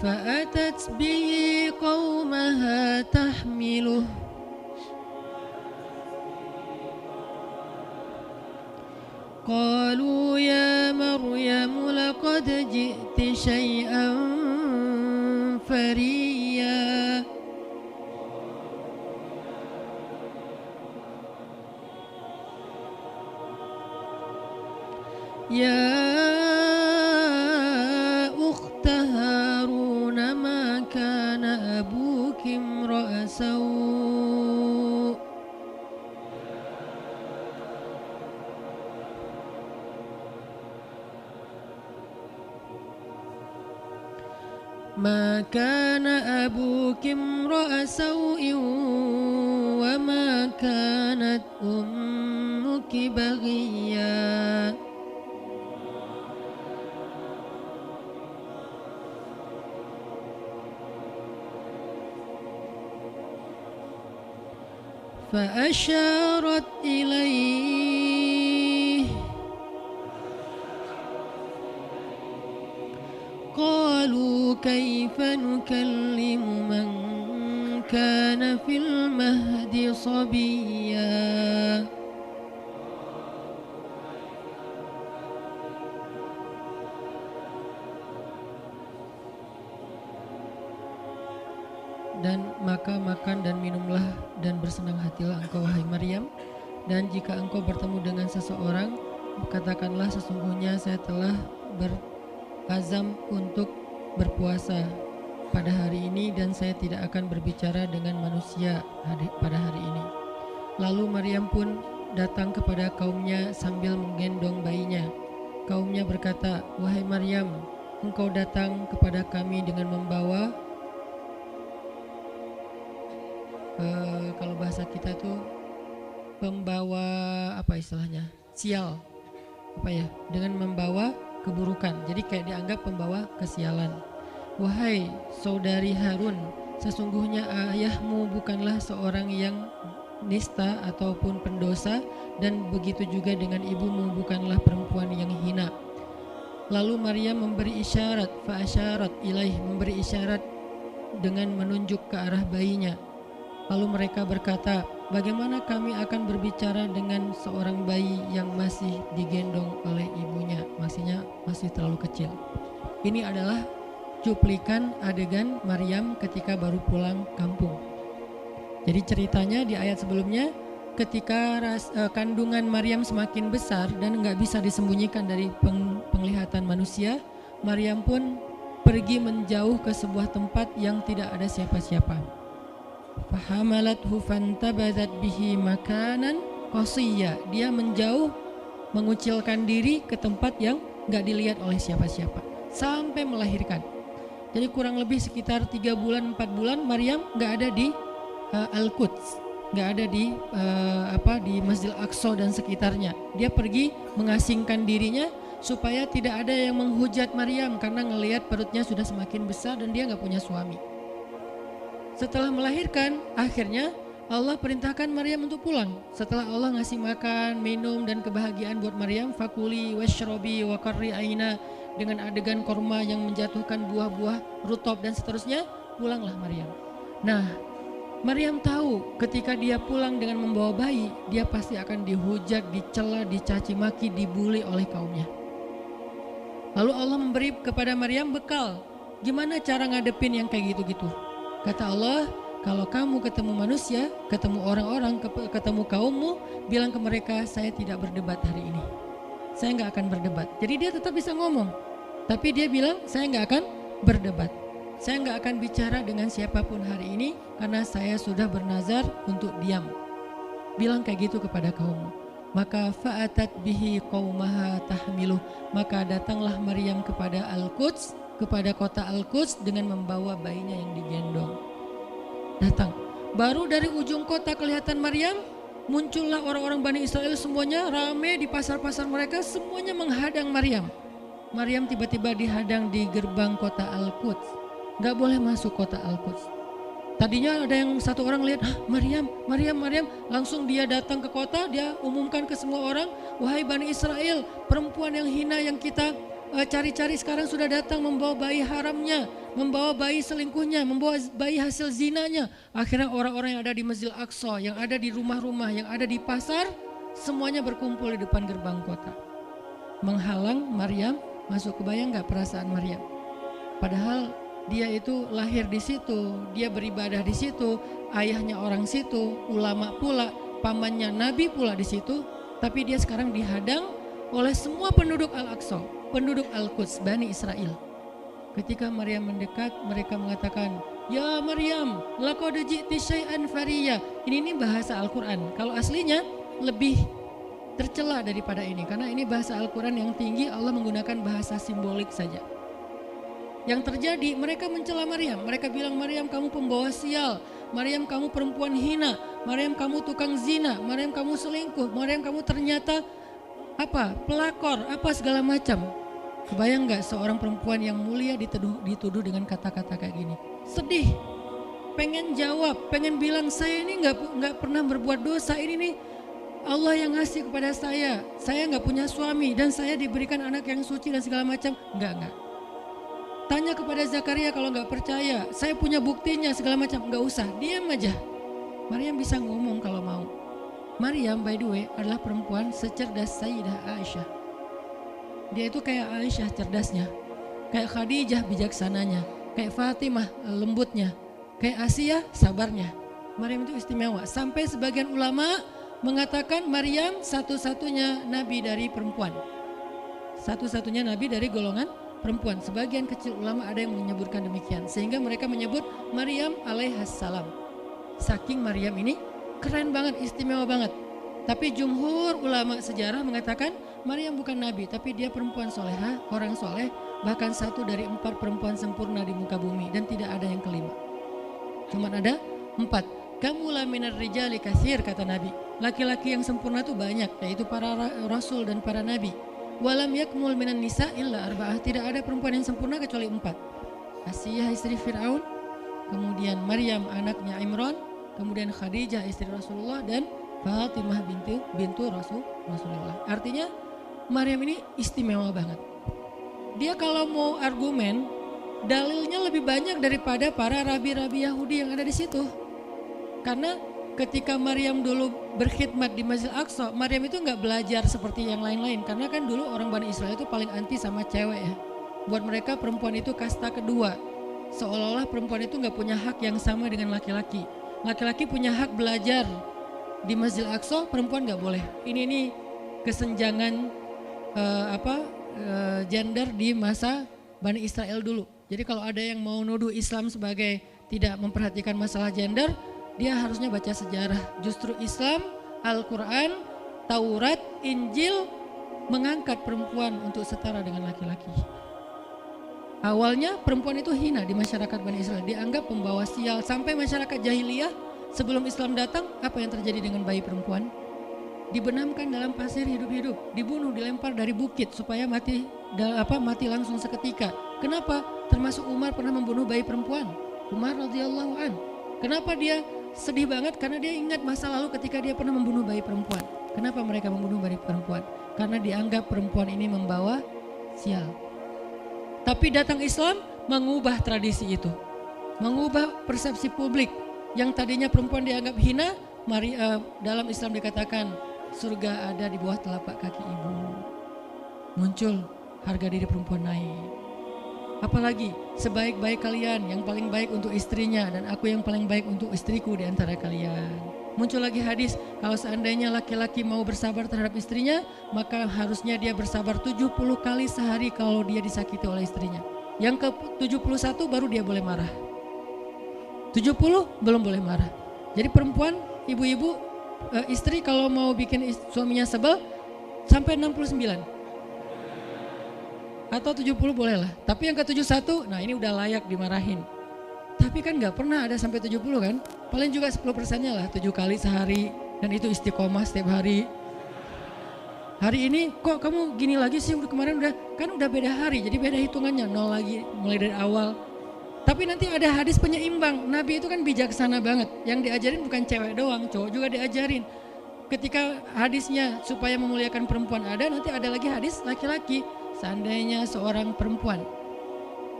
فأتت به قومها تحمله قالوا يا مريم لقد جئت شيئا فريا يا أخت هارون ما كان أبوك امرأ سوء ما كان أبوك امرأ سوء وما كانت أمك بغيا. فأشارت إليه قالوا كيف نكلم من كان في المهد صبيا. Dan maka makan dan minumlah dan bersenang hatilah engkau wahai Maryam, dan jika engkau bertemu dengan seseorang katakanlah sesungguhnya saya telah berazam untuk berpuasa pada hari ini dan saya tidak akan berbicara dengan manusia pada hari ini. Lalu Maryam pun datang kepada kaumnya sambil menggendong bayinya. kaumnya berkata, "Wahai Maryam, engkau datang kepada kami dengan membawa," kalau bahasa kita tuh pembawa apa istilahnya? Sial. Apa ya? Dengan membawa keburukan. Jadi kayak dianggap pembawa kesialan. "Wahai saudari Harun, sesungguhnya ayahmu bukanlah seorang yang nista ataupun pendosa, dan begitu juga dengan ibumu bukanlah perempuan yang hina." Lalu Maryam memberi isyarat, fa'asyarat ilaih, memberi isyarat dengan menunjuk ke arah bayinya. Lalu mereka berkata, "Bagaimana kami akan berbicara dengan seorang bayi yang masih digendong oleh ibunya?" Maksudnya masih terlalu kecil. Ini adalah cuplikan adegan Maryam ketika baru pulang kampung. Jadi ceritanya di ayat sebelumnya, ketika kandungan Maryam semakin besar dan nggak bisa disembunyikan dari penglihatan manusia, Maryam pun pergi menjauh ke sebuah tempat yang tidak ada siapa-siapa. Fahamalathu fantabazat bihi makanan qasiyya. Dia menjauh, mengucilkan diri ke tempat yang nggak dilihat oleh siapa-siapa sampai melahirkan. Jadi kurang lebih sekitar 3 bulan 4 bulan Maryam nggak ada di Al-Quds, nggak ada di di Masjidil Aqsa dan sekitarnya. Dia pergi mengasingkan dirinya supaya tidak ada yang menghujat Maryam karena ngelihat perutnya sudah semakin besar dan dia nggak punya suami. Setelah melahirkan, akhirnya Allah perintahkan Maryam untuk pulang. Setelah Allah ngasih makan, minum dan kebahagiaan buat Maryam, fakuli washrobi wa qarri aina, dengan adegan korma yang menjatuhkan buah-buah rutop dan seterusnya, pulanglah Maryam. Nah, Maryam tahu ketika dia pulang dengan membawa bayi, dia pasti akan dihujat, dicela, dicaci maki, dibully oleh kaumnya. Lalu Allah memberi kepada Maryam bekal. Gimana cara ngadepin yang kayak gitu-gitu? Kata Allah, kalau kamu ketemu manusia, ketemu orang-orang, ketemu kaummu, bilang ke mereka, saya tidak berdebat hari ini. Saya nggak akan berdebat. Jadi dia tetap bisa ngomong. Tapi dia bilang, saya nggak akan berdebat. Saya nggak akan bicara dengan siapapun hari ini karena saya sudah bernazar untuk diam. Bilang kayak gitu kepada kaummu. Maka fa'atat bihi qaumaha tahmiluh. Maka datanglah Maryam kepada Al-Quds, kepada kota Al-Quds dengan membawa bayinya yang digendong. Datang. Baru dari ujung kota kelihatan Maryam, muncullah orang-orang Bani Israel semuanya rame di pasar-pasar mereka, semuanya menghadang Maryam. Maryam tiba-tiba dihadang di gerbang kota Al-Quds. Gak boleh masuk kota Al-Quds. Tadinya ada yang satu orang lihat, Maryam, langsung dia datang ke kota, dia umumkan ke semua orang, wahai Bani Israel, perempuan yang hina yang kita cari-cari sekarang sudah datang membawa bayi haramnya, membawa bayi selingkuhnya, membawa bayi hasil zinanya. Akhirnya orang-orang yang ada di Masjidil Aqsa, yang ada di rumah-rumah, yang ada di pasar, semuanya berkumpul di depan gerbang kota, menghalang Maryam masuk. Kebayang gak perasaan Maryam? Padahal dia itu lahir di situ, dia beribadah di situ, ayahnya orang situ, ulama pula, pamannya Nabi pula di situ, tapi dia sekarang dihadang oleh semua penduduk Al-Aqsa, penduduk Al-Quds, Bani Israel. Ketika Maryam mendekat, mereka mengatakan, "Ya Maryam, laqad ji'ti syai'an fariya." Ini bahasa Al-Quran. Kalau aslinya lebih tercela daripada ini, karena ini bahasa Al-Quran yang tinggi, Allah menggunakan bahasa simbolik saja. Yang terjadi, mereka mencela Maryam. Mereka bilang, "Maryam, kamu pembawa sial. Maryam, kamu perempuan hina. Maryam, kamu tukang zina. Maryam, kamu selingkuh. Maryam, kamu ternyata pelakor, segala macam." Kebayang gak seorang perempuan yang mulia dituduh dengan kata-kata kayak gini? Sedih, pengen jawab, pengen bilang, saya ini nggak pernah berbuat dosa. Ini nih Allah yang ngasih kepada saya nggak punya suami dan saya diberikan anak yang suci dan segala macam. Enggak. Tanya kepada Zakaria kalau nggak percaya, saya punya buktinya segala macam. Nggak usah, diam aja. Maryam bisa ngomong kalau mau. Maryam, by the way, adalah perempuan secerdas Sayyidah Aisyah. Dia itu kayak Aisyah cerdasnya, kayak Khadijah bijaksananya, kayak Fatimah lembutnya, kayak Asia sabarnya. Maryam itu istimewa. Sampai sebagian ulama mengatakan Maryam satu-satunya nabi dari perempuan, satu-satunya nabi dari golongan perempuan. Sebagian kecil ulama ada yang menyebutkan demikian, sehingga mereka menyebut Maryam alaihassalam. Saking Maryam ini keren banget, istimewa banget. Tapi jumhur ulama sejarah mengatakan Maryam bukan nabi, tapi dia perempuan soleha, orang soleh, bahkan 1 dari 4 perempuan sempurna di muka bumi, dan tidak ada yang kelima. Cuma ada 4. Kamula minar rijali katsir, kata Nabi. Laki-laki yang sempurna itu banyak, yaitu para rasul dan para nabi. Walam yakmul minan nisa illa arba'ah. Tidak ada perempuan yang sempurna kecuali 4. Asiyah istri Fir'aun, kemudian Maryam anaknya Imran, kemudian Khadijah istri Rasulullah, dan Fatimah bintu Rasulullah. Artinya Maryam ini istimewa banget. Dia kalau mau argumen, dalilnya lebih banyak daripada para rabi-rabi Yahudi yang ada di situ. Karena ketika Maryam dulu berkhidmat di Masjid Aqsa, Maryam itu nggak belajar seperti yang lain-lain. Karena kan dulu orang Bani Israel itu paling anti sama cewek ya. Buat mereka perempuan itu kasta kedua. Seolah-olah perempuan itu nggak punya hak yang sama dengan laki-laki. Laki-laki punya hak belajar di Masjid Aqsa, perempuan nggak boleh. Ini kesenjangan gender di masa Bani Israel dulu. Jadi kalau ada yang mau nuduh Islam sebagai tidak memperhatikan masalah gender, dia harusnya baca sejarah. Justru Islam, Al-Quran, Taurat, Injil mengangkat perempuan untuk setara dengan laki-laki. Awalnya perempuan itu hina di masyarakat Bani Israel, dianggap pembawa sial. Sampai masyarakat jahiliyah sebelum Islam datang, apa yang terjadi dengan bayi perempuan? Dibenamkan dalam pasir hidup-hidup, dibunuh, dilempar dari bukit supaya mati langsung seketika. Kenapa? Termasuk Umar pernah membunuh bayi perempuan. Umar radhiyallahu an. Kenapa dia sedih banget? Karena dia ingat masa lalu ketika dia pernah membunuh bayi perempuan. Kenapa mereka membunuh bayi perempuan? Karena dianggap perempuan ini membawa sial. Tapi datang Islam mengubah tradisi itu, mengubah persepsi publik. Yang tadinya perempuan dianggap hina, dalam Islam dikatakan surga ada di bawah telapak kaki ibu. Muncul harga diri perempuan naik. Apalagi sebaik-baik kalian yang paling baik untuk istrinya, dan aku yang paling baik untuk istriku di antara kalian. Muncul lagi hadis, kalau seandainya laki-laki mau bersabar terhadap istrinya, maka harusnya dia bersabar 70 kali sehari kalau dia disakiti oleh istrinya. Yang ke 71 baru dia boleh marah. 70 belum boleh marah. Jadi perempuan, ibu-ibu, istri kalau mau bikin suaminya sebel sampai 69 atau 70 boleh lah. Tapi yang ke 71, nah ini udah layak dimarahin. Tapi kan gak pernah ada sampai 70 kan. Paling juga 10%-nya lah, 7 kali sehari. Dan itu istiqomah setiap hari. Hari ini kok kamu gini lagi sih, kemarin udah beda hari. Jadi beda hitungannya, 0 lagi mulai dari awal. Tapi nanti ada hadis penyeimbang. Nabi itu kan bijaksana banget. Yang diajarin bukan cewek doang, cowok juga diajarin. Ketika hadisnya supaya memuliakan perempuan ada, nanti ada lagi hadis laki-laki. Seandainya seorang perempuan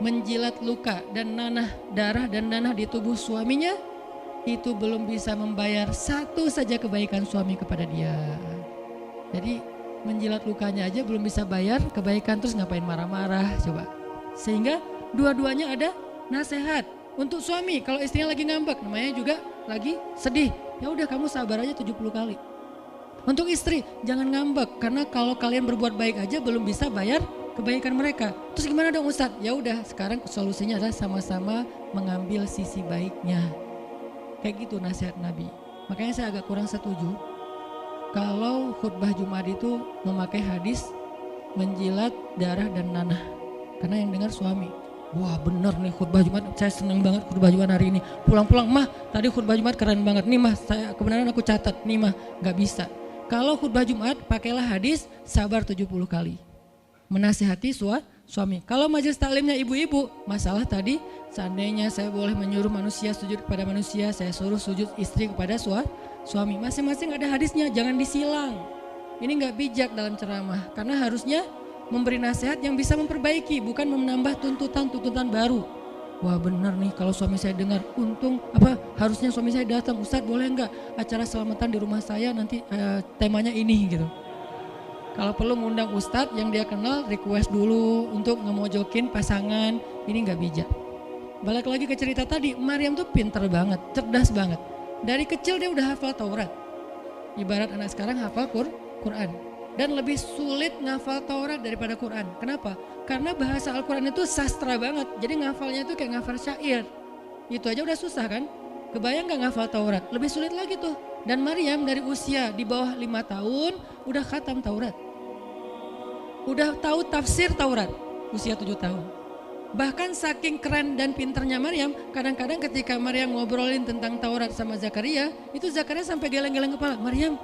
menjilat luka dan darah dan nanah di tubuh suaminya, itu belum bisa membayar 1 saja kebaikan suami kepada dia. Jadi menjilat lukanya aja belum bisa bayar kebaikan, terus ngapain marah-marah coba. Sehingga dua-duanya ada nasihat untuk suami. Kalau istrinya lagi ngambek, namanya juga lagi sedih, ya udah kamu sabar aja 70 kali. Untuk istri jangan ngambek, karena kalau kalian berbuat baik aja belum bisa bayar kebaikan mereka. Terus gimana dong Ustadz? Ya udah, sekarang solusinya adalah sama-sama mengambil sisi baiknya. Kayak gitu nasihat Nabi. Makanya saya agak kurang setuju kalau khutbah Jumat itu memakai hadis menjilat darah dan nanah, karena yang dengar suami. Wah bener nih khutbah Jumat, saya senang banget khutbah Jumat hari ini. Pulang-pulang, mah tadi khutbah Jumat keren banget. Nih mah, saya kebenaran aku catat, nih mah gak bisa. Kalau khutbah Jumat pakailah hadis sabar 70 kali. Menasihati suami. Kalau majelis taklimnya ibu-ibu, masalah tadi seandainya saya boleh menyuruh manusia sujud kepada manusia, saya suruh sujud istri kepada suami. Masing-masing ada hadisnya, jangan disilang. Ini gak bijak dalam ceramah, karena harusnya memberi nasihat yang bisa memperbaiki, bukan menambah tuntutan baru. Wah benar nih, kalau suami saya dengar, harusnya suami saya datang, Ustadz boleh nggak acara selamatan di rumah saya nanti temanya ini gitu. Kalau perlu ngundang Ustadz yang dia kenal, request dulu untuk ngemojokin pasangan, ini nggak bijak. Balik lagi ke cerita tadi, Maryam tuh pinter banget, cerdas banget. Dari kecil dia udah hafal Taurat. Ibarat anak sekarang hafal Quran. Dan lebih sulit ngafal Taurat daripada Quran. Kenapa? Karena bahasa Al-Quran itu sastra banget. Jadi ngafalnya itu kayak ngafal syair. Itu aja udah susah kan? Kebayang gak ngafal Taurat? Lebih sulit lagi tuh. Dan Maryam dari usia di bawah 5 tahun udah khatam Taurat. udah tahu tafsir Taurat, usia 7 tahun. Bahkan saking keren dan pinternya Maryam, kadang-kadang ketika Maryam ngobrolin tentang Taurat sama Zakaria, itu Zakaria sampai geleng-geleng kepala. Maryam,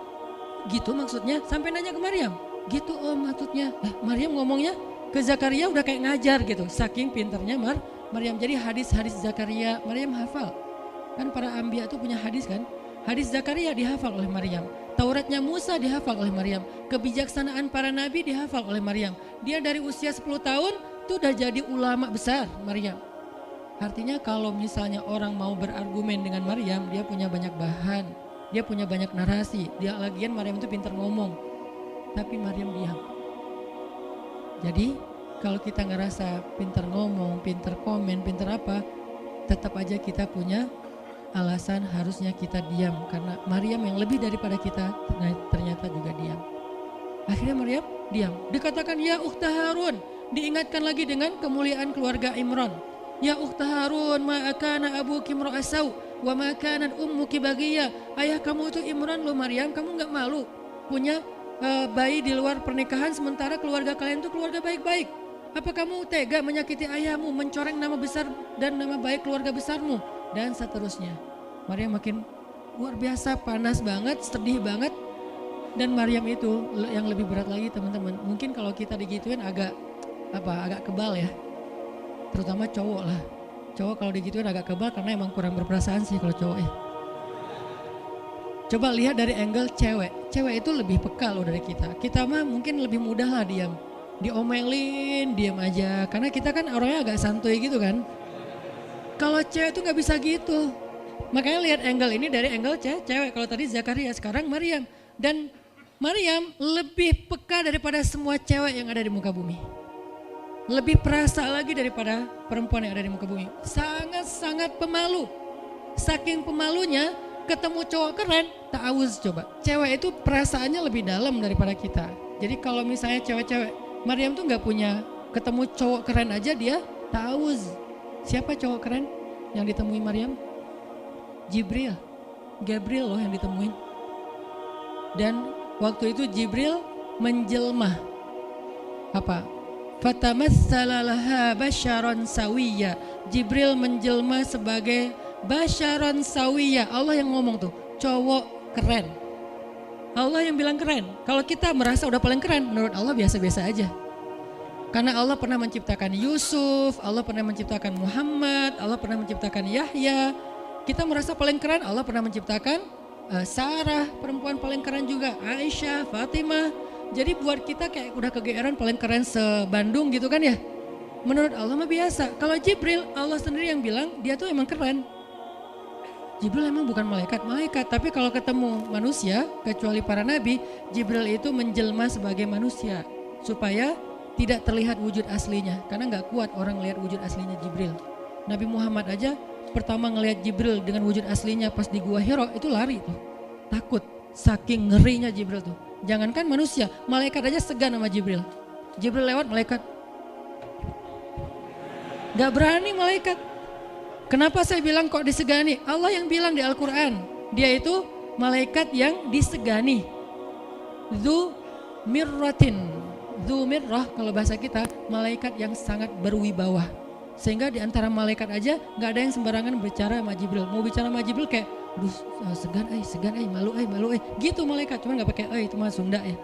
gitu maksudnya? Sampai nanya ke Maryam, gitu om maksudnya. Maryam ngomongnya ke Zakaria udah kayak ngajar gitu, saking pinternya Maryam. Jadi hadis-hadis Zakaria Maryam hafal. Kan para anbiya tuh punya hadis kan? Hadis Zakaria dihafal oleh Maryam. Tauratnya Musa dihafal oleh Maryam. Kebijaksanaan para nabi dihafal oleh Maryam. Dia dari usia 10 tahun itu udah jadi ulama besar Maryam. Artinya kalau misalnya orang mau berargumen dengan Maryam, dia punya banyak bahan. Dia punya banyak narasi. Dia lagian Maryam itu pintar ngomong. Tapi Maryam diam. Jadi kalau kita ngerasa pintar ngomong, pintar komen, pintar apa, tetap aja kita punya alasan harusnya kita diam, karena Maryam yang lebih daripada kita ternyata juga diam. Akhirnya Maryam diam. Dikatakan ya ukhta Harun, diingatkan lagi dengan kemuliaan keluarga Imran. Ya ukhta Harun, ma kana abuki imra'asau wa ma kanat ummuki baghiyya. Ayah kamu itu Imran loh Maryam, kamu enggak malu punya bayi di luar pernikahan sementara keluarga kalian itu keluarga baik-baik. Apa kamu tega menyakiti ayahmu, mencoreng nama besar dan nama baik keluarga besarmu? Dan seterusnya. Maryam makin luar biasa, panas banget, sedih banget. Dan Maryam itu yang lebih berat lagi teman-teman. Mungkin kalau kita digituin agak kebal ya. Terutama cowok lah. Cowok kalau digituin agak kebal karena emang kurang berperasaan sih kalau cowok ya. Coba lihat dari angle cewek. Cewek itu lebih peka loh dari kita. Kita mah mungkin lebih mudah lah diam. Diomelin, diam aja. Karena kita kan orangnya agak santuy gitu kan. Kalau cewek tuh gak bisa gitu. Makanya lihat angle ini dari angle cewek. Kalau tadi Zakaria, sekarang Maryam. Dan Maryam lebih peka daripada semua cewek yang ada di muka bumi. Lebih perasa lagi daripada perempuan yang ada di muka bumi. Sangat-sangat pemalu. Saking pemalunya ketemu cowok keren, ta'awuz coba. Cewek itu perasaannya lebih dalam daripada kita. Jadi kalau misalnya cewek-cewek, Maryam tuh gak punya, ketemu cowok keren aja dia ta'awuz. Siapa cowok keren yang ditemui Maryam? Jibril, Gabriel loh yang ditemuin. Dan waktu itu Jibril menjelma. Apa? Fatamassala laha basyaran sawiyya. Jibril menjelma sebagai basyaran sawiyya. Allah yang ngomong tuh, cowok keren. Allah yang bilang keren. Kalau kita merasa udah paling keren, menurut Allah biasa-biasa aja. Karena Allah pernah menciptakan Yusuf, Allah pernah menciptakan Muhammad, Allah pernah menciptakan Yahya. Kita merasa paling keren, Allah pernah menciptakan Sarah, perempuan paling keren juga, Aisyah, Fatimah. Jadi buat kita kayak udah kegeeran paling keren se-Bandung gitu kan ya. Menurut Allah mah biasa. Kalau Jibril, Allah sendiri yang bilang dia tuh emang keren. Jibril emang bukan malaikat, tapi kalau ketemu manusia, kecuali para nabi, Jibril itu menjelma sebagai manusia. Supaya tidak terlihat wujud aslinya, karena gak kuat orang lihat wujud aslinya Jibril. Nabi Muhammad aja pertama ngelihat Jibril dengan wujud aslinya pas di Gua Hiro itu lari tuh, takut, saking ngerinya Jibril tuh. Jangankan manusia, malaikat aja segan sama Jibril. Jibril lewat malaikat, gak berani malaikat. Kenapa saya bilang kok disegani? Allah yang bilang di Al-Quran, dia itu malaikat yang disegani. Dzu mirrah kalau bahasa kita, malaikat yang sangat berwibawa. Sehingga di antara malaikat aja gak ada yang sembarangan bicara sama Jibril. Mau bicara sama Jibril kayak, aduh segan malu gitu malaikat. Cuman gak pakai itu mah Sunda ya.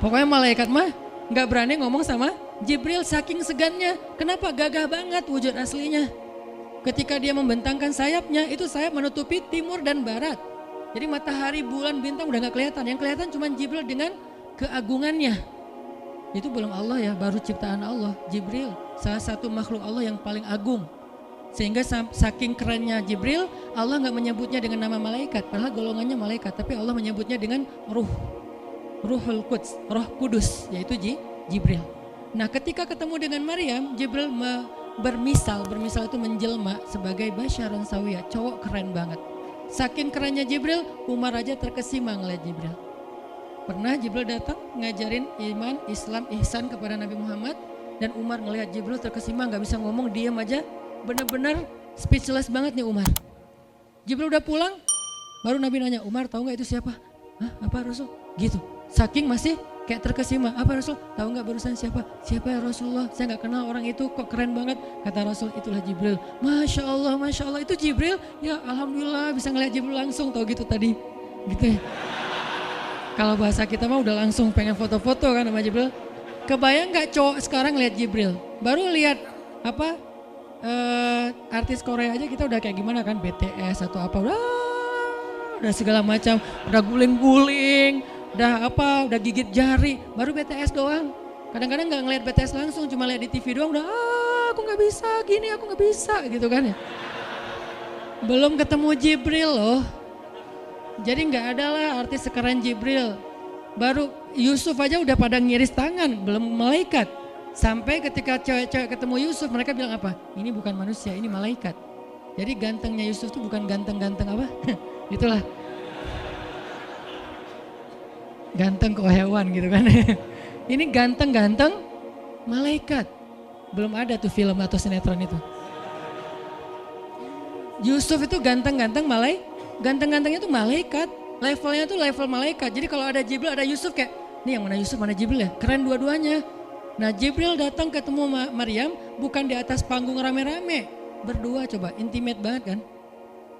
Pokoknya malaikat mah gak berani ngomong sama Jibril saking segannya. Kenapa? Gagah banget wujud aslinya. Ketika dia membentangkan sayapnya, itu sayap menutupi timur dan barat. Jadi matahari, bulan, bintang udah gak kelihatan. Yang kelihatan cuma Jibril dengan keagungannya. Itu belum Allah ya, baru ciptaan Allah. Jibril salah satu makhluk Allah yang paling agung. Sehingga saking kerennya Jibril, Allah gak menyebutnya dengan nama malaikat. Padahal golongannya malaikat, tapi Allah menyebutnya dengan Ruhul Quds, Roh Kudus, yaitu Jibril. Nah ketika ketemu dengan Maryam, Jibril bermisal itu menjelma sebagai basyaran sawiyah, cowok keren banget. Saking kerennya Jibril, Umar aja terkesima ngeliat Jibril. Pernah Jibril datang ngajarin iman, Islam, ihsan kepada Nabi Muhammad. Dan Umar ngelihat Jibril terkesima, gak bisa ngomong, diam aja. Bener-bener speechless banget nih Umar. Jibril udah pulang, baru Nabi nanya, Umar tahu gak itu siapa? Hah, apa Rasul? Gitu, saking masih kayak terkesima. Apa Rasul? Tahu nggak barusan siapa? Siapa ya Rasulullah? Saya nggak kenal orang itu, kok keren banget. Kata Rasul, itulah Jibril. Masya Allah, itu Jibril. Ya Alhamdulillah bisa ngeliat Jibril langsung, tahu gitu tadi. Gitu ya. Kalau bahasa kita mah udah langsung pengen foto-foto kan sama Jibril. Kebayang nggak cowok sekarang lihat Jibril? Baru lihat apa artis Korea aja kita udah kayak gimana kan, BTS atau apa, udah segala macam, udah guling-guling, udah gigit jari. Baru BTS doang. Kadang-kadang nggak ngeliat BTS langsung, cuma lihat di TV doang udah aku nggak bisa gini, aku nggak bisa gitu kan ya. Belum ketemu Jibril loh. Jadi nggak ada lah artis sekeren Jibril. Baru Yusuf aja udah pada ngiris tangan, belum malaikat. Sampai ketika cewek-cewek ketemu Yusuf, mereka bilang apa? Ini bukan manusia, ini malaikat. Jadi gantengnya Yusuf tuh bukan ganteng-ganteng apa? Itulah. Ganteng kok hewan gitu kan. Ini ganteng-ganteng malaikat. Belum ada tuh film atau sinetron itu. Yusuf itu ganteng-ganteng ganteng-gantengnya tuh malaikat, levelnya tuh level malaikat. Jadi kalau ada Jibril, ada Yusuf kayak, nih yang mana Yusuf, mana Jibril ya? Keren dua-duanya. Nah Jibril datang ketemu Maryam bukan di atas panggung rame-rame. Berdua coba, intimate banget kan?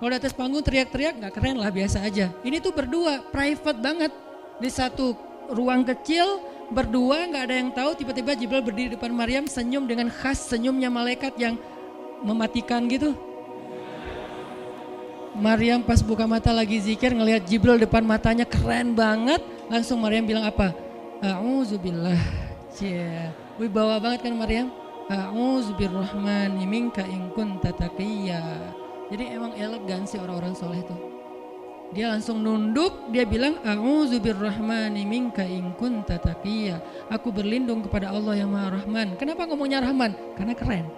Kalau di atas panggung teriak-teriak gak keren lah, biasa aja. Ini tuh berdua, private banget. Di satu ruang kecil, berdua gak ada yang tahu, tiba-tiba Jibril berdiri di depan Maryam, senyum dengan khas senyumnya malaikat yang mematikan gitu. Maryam pas buka mata lagi zikir ngelihat Jibril depan matanya keren banget. Langsung Maryam bilang apa? A'udzubillah. Cie. Wibawa banget kan Maryam? A'udzubirrahmani minka in kunta taqiyya. Jadi emang elegan sih orang-orang soleh itu. Dia langsung nunduk, dia bilang A'udzubirrahmani minka in kunta taqiyya. Aku berlindung kepada Allah yang Maha Rahman. Kenapa ngomongnya Rahman? Karena keren.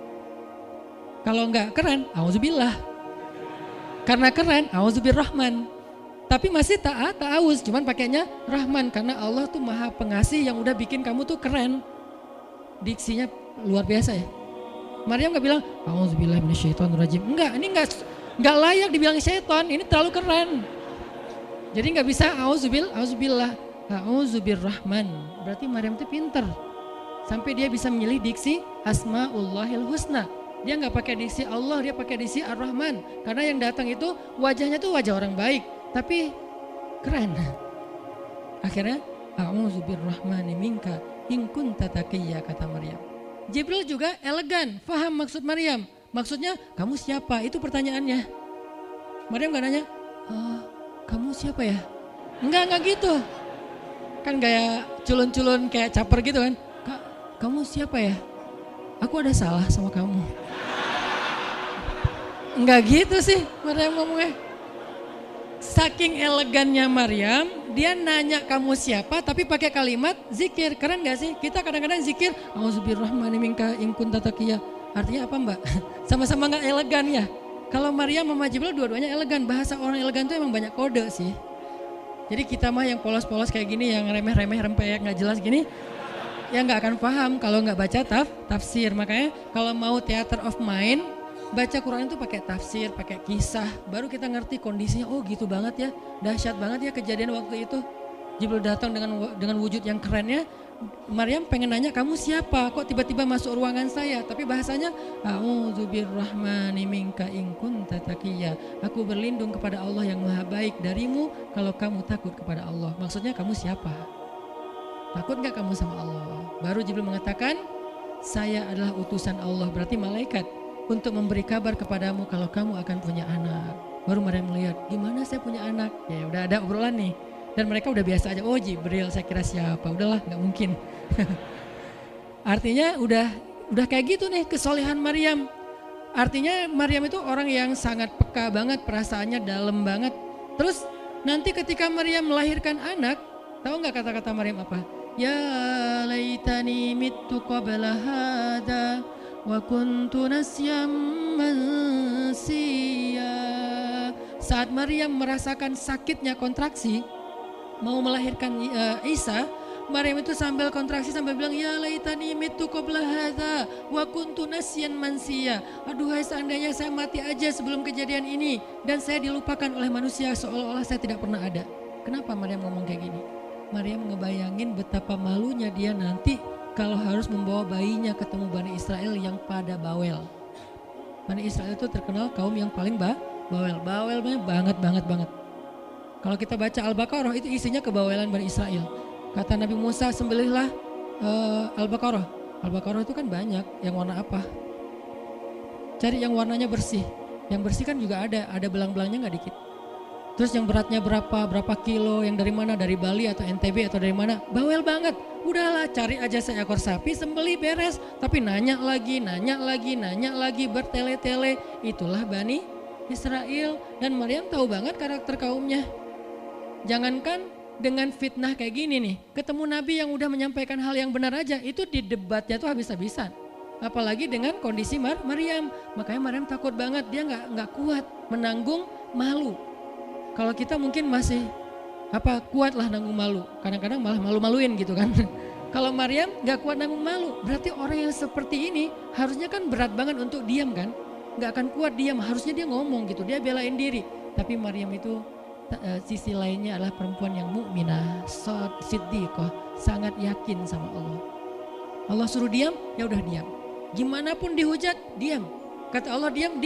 Kalau enggak keren, a'udzubillah. Karena keren, A'udzubirrahman. Tapi masih ta'awuz, cuman pakainya Rahman. Karena Allah tuh maha pengasih yang udah bikin kamu tuh keren. Diksinya luar biasa ya. Maryam gak bilang, A'udzubillahi minasyaitonirrajim. Enggak, ini enggak layak dibilang syaitan, ini terlalu keren. Jadi gak bisa A'udzubillah, A'udzubirrahman. Berarti Maryam tuh pinter. Sampai dia bisa memilih diksi Asmaullahil Husna. Dia nggak pakai diksi Allah, dia pakai diksi Ar-Rahman. Karena yang datang itu wajahnya tuh wajah orang baik, tapi keren. Akhirnya, A'udzubirrahmani minka in kunta taqiyya, kata Maryam. Jibril juga elegan, faham maksud Maryam. Maksudnya, kamu siapa? Itu pertanyaannya. Maryam nggak nanya, kamu siapa ya? Enggak gitu. Kan gaya culun-culun kayak caper gitu kan. Kamu siapa ya? Aku ada salah sama kamu. Enggak gitu sih Maryam ngomongnya. Saking elegannya Maryam, dia nanya kamu siapa tapi pakai kalimat zikir. Keren gak sih? Kita kadang-kadang zikir A'udzubirrahmani minka in kunta taqiyya. Artinya apa Mbak? Sama-sama gak elegan ya. Kalau Maryam sama Jibril dua-duanya elegan. Bahasa orang elegan tuh emang banyak kode sih. Jadi kita mah yang polos-polos kayak gini, yang remeh-remeh rempeyek gak jelas gini, ya nggak akan paham kalau nggak baca tafsir. Makanya kalau mau theater of mind, baca Quran itu pakai tafsir, pakai kisah, baru kita ngerti kondisinya. Oh gitu banget ya, dahsyat banget ya kejadian waktu itu. Jibril datang dengan wujud yang kerennya. Maryam pengen nanya kamu siapa, kok tiba-tiba masuk ruangan saya. Tapi bahasanya A'udzubirrahmani minka in kunta taqiyya. Aku berlindung kepada Allah yang maha baik darimu kalau kamu takut kepada Allah. Maksudnya kamu siapa? Takut gak kamu sama Allah? Baru Jibril mengatakan, saya adalah utusan Allah, berarti malaikat, untuk memberi kabar kepadamu kalau kamu akan punya anak. Baru Maryam melihat, gimana saya punya anak? Ya udah ada obrolan nih. Dan mereka udah biasa aja, oh Jibril, saya kira siapa? Udahlah, gak mungkin. Artinya udah kayak gitu nih kesolehan Maryam. Artinya Maryam itu orang yang sangat peka banget, perasaannya dalam banget. Terus nanti ketika Maryam melahirkan anak, tahu gak kata-kata Maryam apa? Ya laitani mittu qabla hada wa kuntu nasyam mansiya. Saat Maryam merasakan sakitnya kontraksi, mau melahirkan Isa, Maryam itu sambil kontraksi sambil bilang, ya laitani mittu qabla hadza wa kuntu nasyan mansiya. Aduhai seandainya saya mati aja sebelum kejadian ini dan saya dilupakan oleh manusia seolah-olah saya tidak pernah ada. Kenapa Maryam ngomong kayak gini? Maryam ngebayangin betapa malunya dia nanti kalau harus membawa bayinya ketemu Bani Israel yang pada bawel. Bani Israel itu terkenal kaum yang paling bawel. Bawelnya banget. Kalau kita baca Al-Baqarah itu isinya kebawelan Bani Israel. Kata Nabi Musa, sembelihlah Al-Baqarah. Al-Baqarah itu kan banyak, yang warna apa? Cari yang warnanya bersih. Yang bersih kan juga ada belang-belangnya nggak dikit. Terus yang beratnya berapa kilo, yang dari mana, dari Bali atau NTB atau dari mana, bawel banget. Udahlah cari aja seekor sapi, sembelih beres. Tapi nanya lagi, bertele-tele. Itulah Bani Israel. Dan Maryam tahu banget karakter kaumnya. Jangankan dengan fitnah kayak gini nih, ketemu Nabi yang udah menyampaikan hal yang benar aja, itu di debatnya tuh habis-habisan. Apalagi dengan kondisi Maryam. Makanya Maryam takut banget, dia nggak kuat menanggung malu. Kalau kita mungkin masih kuat lah nanggung malu, kadang-kadang malah malu-maluin gitu kan. Kalau Maryam gak kuat nanggung malu, berarti orang yang seperti ini harusnya kan berat banget untuk diam kan, gak akan kuat diam, harusnya dia ngomong gitu, dia belain diri. Tapi Maryam itu sisi lainnya adalah perempuan yang mukminah, siddiqah, sangat yakin sama Allah. Allah suruh diam, ya udah diam. Gimana pun dihujat, diam. Kata Allah diam.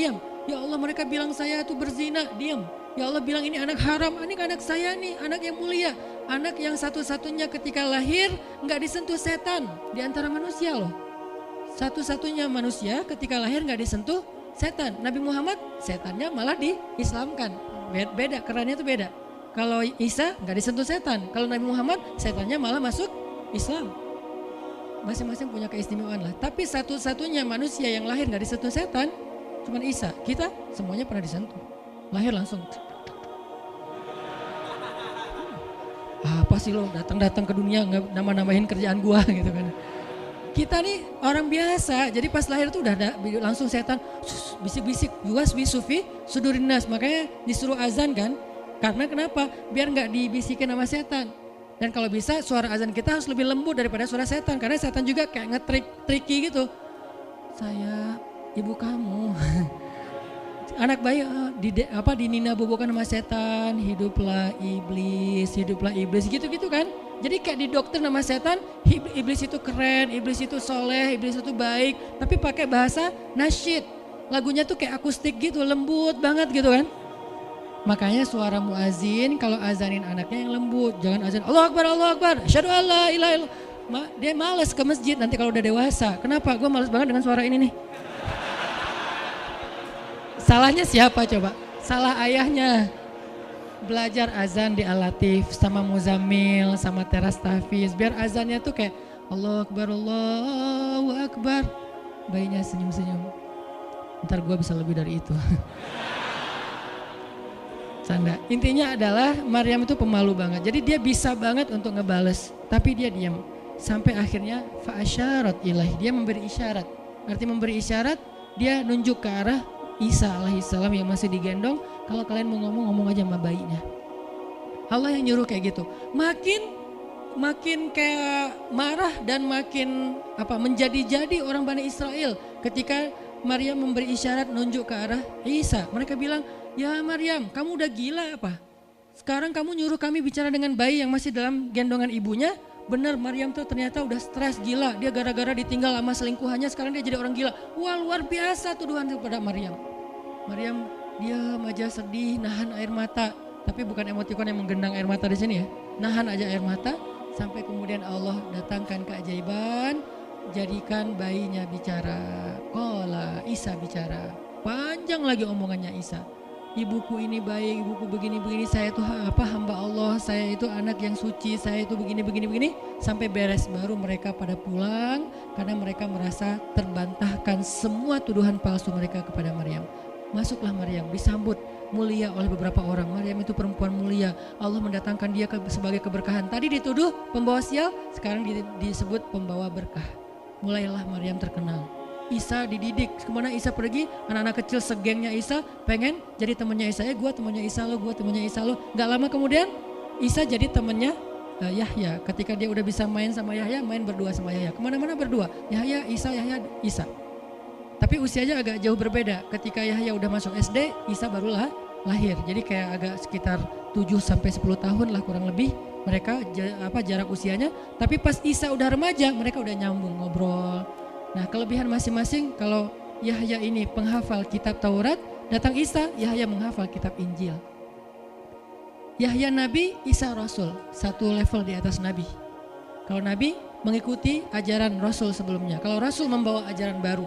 Ya Allah mereka bilang saya itu berzina, diam. Ya Allah bilang ini anak haram, ini anak saya nih, anak yang mulia. Anak yang satu-satunya ketika lahir gak disentuh setan di antara manusia loh. Satu-satunya manusia ketika lahir gak disentuh setan. Nabi Muhammad setannya malah diislamkan. Beda, kerannya itu beda. Kalau Isa gak disentuh setan. Kalau Nabi Muhammad setannya malah masuk Islam. Masing-masing punya keistimewaan lah. Tapi satu-satunya manusia yang lahir gak disentuh setan cuman Isa. Kita semuanya pernah disentuh. Lahir langsung. Apa sih lo datang-datang ke dunia nambah-nambahin kerjaan gua gitu kan. Kita nih orang biasa, jadi pas lahir tuh udah ada langsung setan bisik-bisik, yuwas bisufi sudurinas, makanya disuruh azan kan. Karena kenapa? Biar nggak dibisikin sama setan. Dan kalau bisa suara azan kita harus lebih lembut daripada suara setan, karena setan juga kayak nge-tricky gitu. Saya ibu kamu. Anak bayi dinina bobokan sama setan, hiduplah iblis gitu-gitu kan. Jadi kayak di dokter nama setan, iblis itu keren, iblis itu soleh, iblis itu baik, tapi pakai bahasa nasyid. Lagunya tuh kayak akustik gitu, lembut banget gitu kan. Makanya suara muazin kalau azanin anaknya yang lembut, jangan azan Allahu Akbar, asyhadu an la ilaha illallah. Dia males ke masjid nanti kalau udah dewasa. Kenapa? Gue males banget dengan suara ini nih. Salahnya siapa coba? Salah ayahnya. Belajar azan di Al-Latif sama Muzammil sama Teras Tahfiz. Biar azannya tuh kayak Allahu Akbar. Bayinya senyum-senyum. Ntar gue bisa lebih dari itu. Canda. Intinya adalah Maryam itu pemalu banget. Jadi dia bisa banget untuk ngebales. Tapi dia diam. Sampai akhirnya fa'asyarat ilaih. Dia memberi isyarat. Arti memberi isyarat, dia nunjuk ke arah Isa alaihissalam yang masih digendong, kalau kalian mau ngomong aja sama bayinya. Allah yang nyuruh kayak gitu. Makin kayak marah dan makin menjadi-jadi orang Bani Israel ketika Maryam memberi isyarat nunjuk ke arah Isa. Mereka bilang, "Ya Maryam, kamu udah gila apa? Sekarang kamu nyuruh kami bicara dengan bayi yang masih dalam gendongan ibunya?" Benar, Maryam tuh ternyata udah stres gila. Dia gara-gara ditinggal sama selingkuhannya, sekarang dia jadi orang gila. Wah, luar biasa tuduhan kepada Maryam. Maryam diam aja, sedih, nahan air mata. Tapi bukan emotikon yang menggenang air mata di sini ya. Nahan aja air mata sampai kemudian Allah datangkan keajaiban, jadikan bayinya bicara. Qala, Isa bicara. Panjang lagi omongannya Isa. Ibuku ini baik, ibuku begini, saya itu hamba Allah, saya itu anak yang suci, saya itu begini, sampai beres. Baru mereka pada pulang karena mereka merasa terbantahkan semua tuduhan palsu mereka kepada Maryam. Masuklah Maryam, disambut mulia oleh beberapa orang. Maryam itu perempuan mulia, Allah mendatangkan dia sebagai keberkahan. Tadi dituduh pembawa sial, sekarang disebut pembawa berkah. Mulailah Maryam terkenal. Isa dididik, kemana Isa pergi, anak-anak kecil segengnya Isa pengen jadi temannya Isa. Gue temannya Isa lo, gue temannya Isa lo. Gak lama kemudian Isa jadi temannya Yahya. Ketika dia udah bisa main sama Yahya, main berdua sama Yahya. Kemana-mana berdua, Yahya, Isa. Tapi usianya agak jauh berbeda. Ketika Yahya udah masuk SD, Isa barulah lahir. Jadi kayak agak sekitar 7-10 tahun lah kurang lebih mereka jarak usianya, tapi pas Isa udah remaja mereka udah nyambung ngobrol. Nah kelebihan masing-masing, kalau Yahya ini penghafal kitab Taurat, datang Isa, Yahya menghafal kitab Injil. Yahya Nabi, Isa Rasul, satu level di atas Nabi. Kalau Nabi mengikuti ajaran Rasul sebelumnya, kalau Rasul membawa ajaran baru.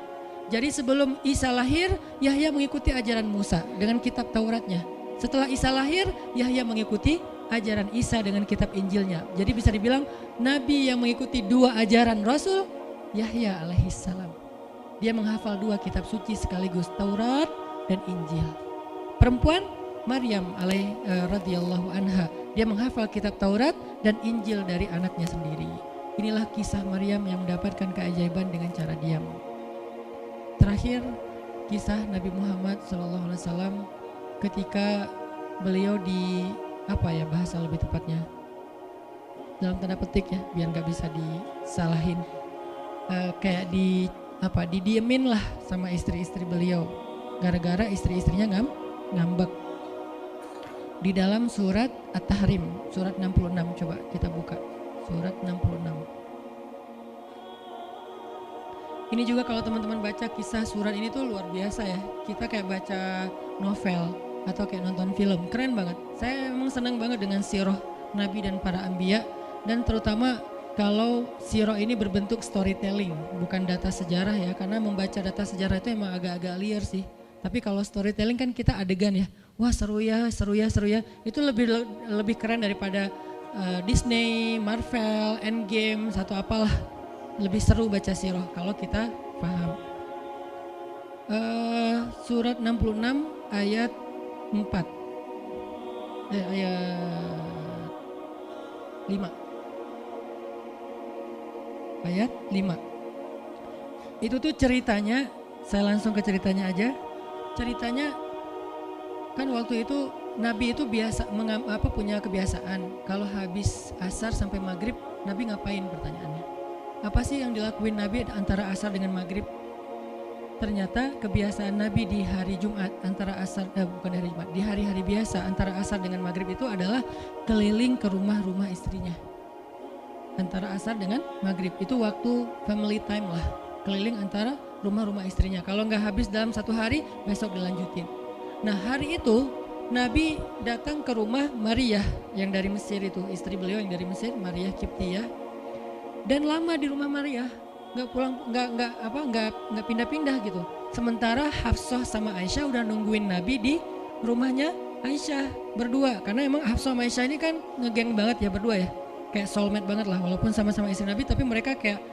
Jadi sebelum Isa lahir, Yahya mengikuti ajaran Musa dengan kitab Tauratnya. Setelah Isa lahir, Yahya mengikuti ajaran Isa dengan kitab Injilnya. Jadi bisa dibilang Nabi yang mengikuti dua ajaran Rasul, Yahya alaihissalam. Dia menghafal dua kitab suci sekaligus, Taurat dan Injil. Perempuan Maryam radhiyallahu anha, dia menghafal kitab Taurat dan Injil dari anaknya sendiri. Inilah kisah Maryam yang mendapatkan keajaiban dengan cara diam. Terakhir, kisah Nabi Muhammad SAW ketika beliau bahasa lebih tepatnya dalam tanda petik ya, biar nggak bisa disalahin, kayak didiemin lah sama istri-istri beliau gara-gara istri-istrinya ngambek. Di dalam surat At-Tahrim, surat 66, coba kita buka surat 66. Ini juga kalau teman-teman baca kisah surat ini tuh luar biasa ya, kita kayak baca novel atau kayak nonton film, keren banget. Saya memang senang banget dengan sirah Nabi dan para anbiya, dan terutama kalau sirah ini berbentuk storytelling, bukan data sejarah ya, karena membaca data sejarah itu emang agak-agak liar sih. Tapi kalau storytelling kan kita adegan ya, wah seru ya, itu lebih keren daripada Disney, Marvel, Endgame, satu apalah. Lebih seru baca sirah kalau kita paham. Surat 66 ayat 4. Ayat 5. Ayat 5. Itu tuh ceritanya, saya langsung ke ceritanya aja. Ceritanya kan waktu itu Nabi itu punya kebiasaan kalau habis asar sampai maghrib, Nabi ngapain pertanyaannya? Apa sih yang dilakuin Nabi antara asar dengan maghrib? Ternyata kebiasaan Nabi di hari Jumat di hari-hari biasa antara asar dengan maghrib itu adalah keliling ke rumah-rumah istrinya. Antara asar dengan maghrib itu waktu family time lah, keliling antara rumah-rumah istrinya. Kalau nggak habis dalam satu hari, besok dilanjutin. Nah hari itu Nabi datang ke rumah Maria yang dari Mesir itu, istri beliau yang dari Mesir, Maria Kiptiyah, dan lama di rumah Maria, nggak pulang, nggak pindah-pindah gitu. Sementara Hafsah sama Aisyah udah nungguin Nabi di rumahnya Aisyah berdua, karena emang Hafsah sama Aisyah ini kan ngegeng banget ya berdua ya, kayak soulmate banget lah, walaupun sama-sama istri Nabi, tapi mereka kayak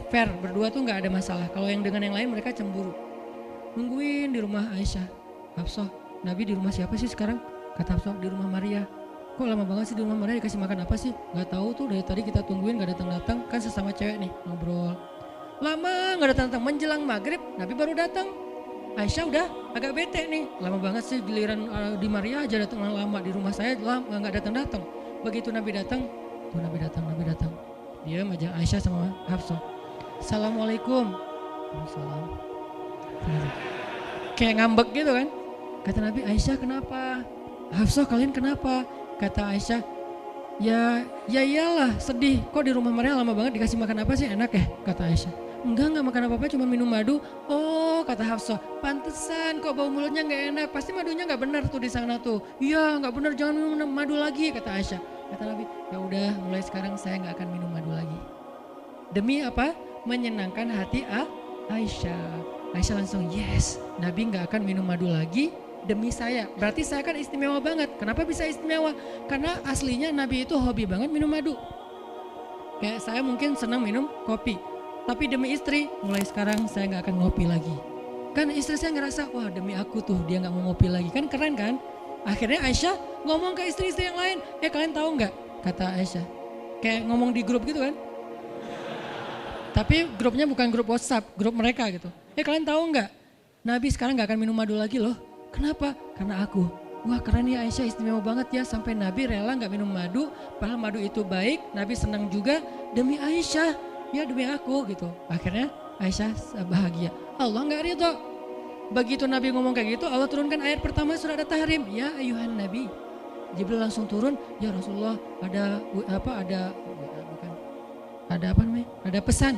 fair, berdua tuh nggak ada masalah. Kalau yang dengan yang lain mereka cemburu. Nungguin di rumah Aisyah. Hafsah, Nabi di rumah siapa sih sekarang? Kata Hafsah, di rumah Maria. Kok lama banget sih di rumah Maria, dikasih makan apa sih? Gak tahu tuh, dari tadi kita tungguin gak datang-datang. Kan sesama cewek nih ngobrol. Lama gak datang-datang, menjelang maghrib Nabi baru datang. Aisyah udah agak bete nih, lama banget sih giliran di Maria aja datang lama, di rumah saya lama gak datang-datang. Begitu Nabi datang, tuh Nabi datang. Dia aja Aisyah sama Hafsah. Assalamualaikum. Waalaikumsalam. Kayak ngambek gitu kan. Kata Nabi, Aisyah kenapa? Hafsah kalian kenapa? Kata Aisyah, ya iyalah sedih. Kok di rumah Maria lama banget, dikasih makan apa sih, enak ya? Kata Aisyah. Enggak makan apa-apa, cuma minum madu. Oh kata Hafsah, pantesan kok bau mulutnya gak enak. Pasti madunya gak benar tuh di sana tuh. Iya gak benar, jangan minum madu lagi, kata Aisyah. Kata Nabi, ya udah mulai sekarang saya gak akan minum madu lagi. Demi apa? Menyenangkan hati Aisyah. Aisyah langsung yes, Nabi gak akan minum madu lagi demi saya. Berarti saya kan istimewa banget. Kenapa bisa istimewa? Karena aslinya Nabi itu hobi banget minum madu. Kayak saya mungkin senang minum kopi, tapi demi istri mulai sekarang saya gak akan ngopi lagi. Kan istri saya ngerasa, wah demi aku tuh dia gak mau ngopi lagi. Kan keren kan? Akhirnya Aisyah ngomong ke istri-istri yang lain, kalian tahu gak? Kata Aisyah, kayak ngomong di grup gitu kan. Tapi grupnya bukan grup WhatsApp, grup mereka gitu. Kalian tahu nggak? Nabi sekarang nggak akan minum madu lagi loh. Kenapa? Karena aku. Wah keren ya Aisyah, istimewa banget ya. Sampai Nabi rela nggak minum madu. Padahal madu itu baik. Nabi senang juga demi Aisyah. Ya demi aku gitu. Akhirnya Aisyah bahagia. Allah nggak ridho. Begitu Nabi ngomong kayak gitu, Allah turunkan ayat pertama surat At-Tahrim. Ya ayuhan Nabi. Jibril langsung turun, ya Rasulullah ada pesan.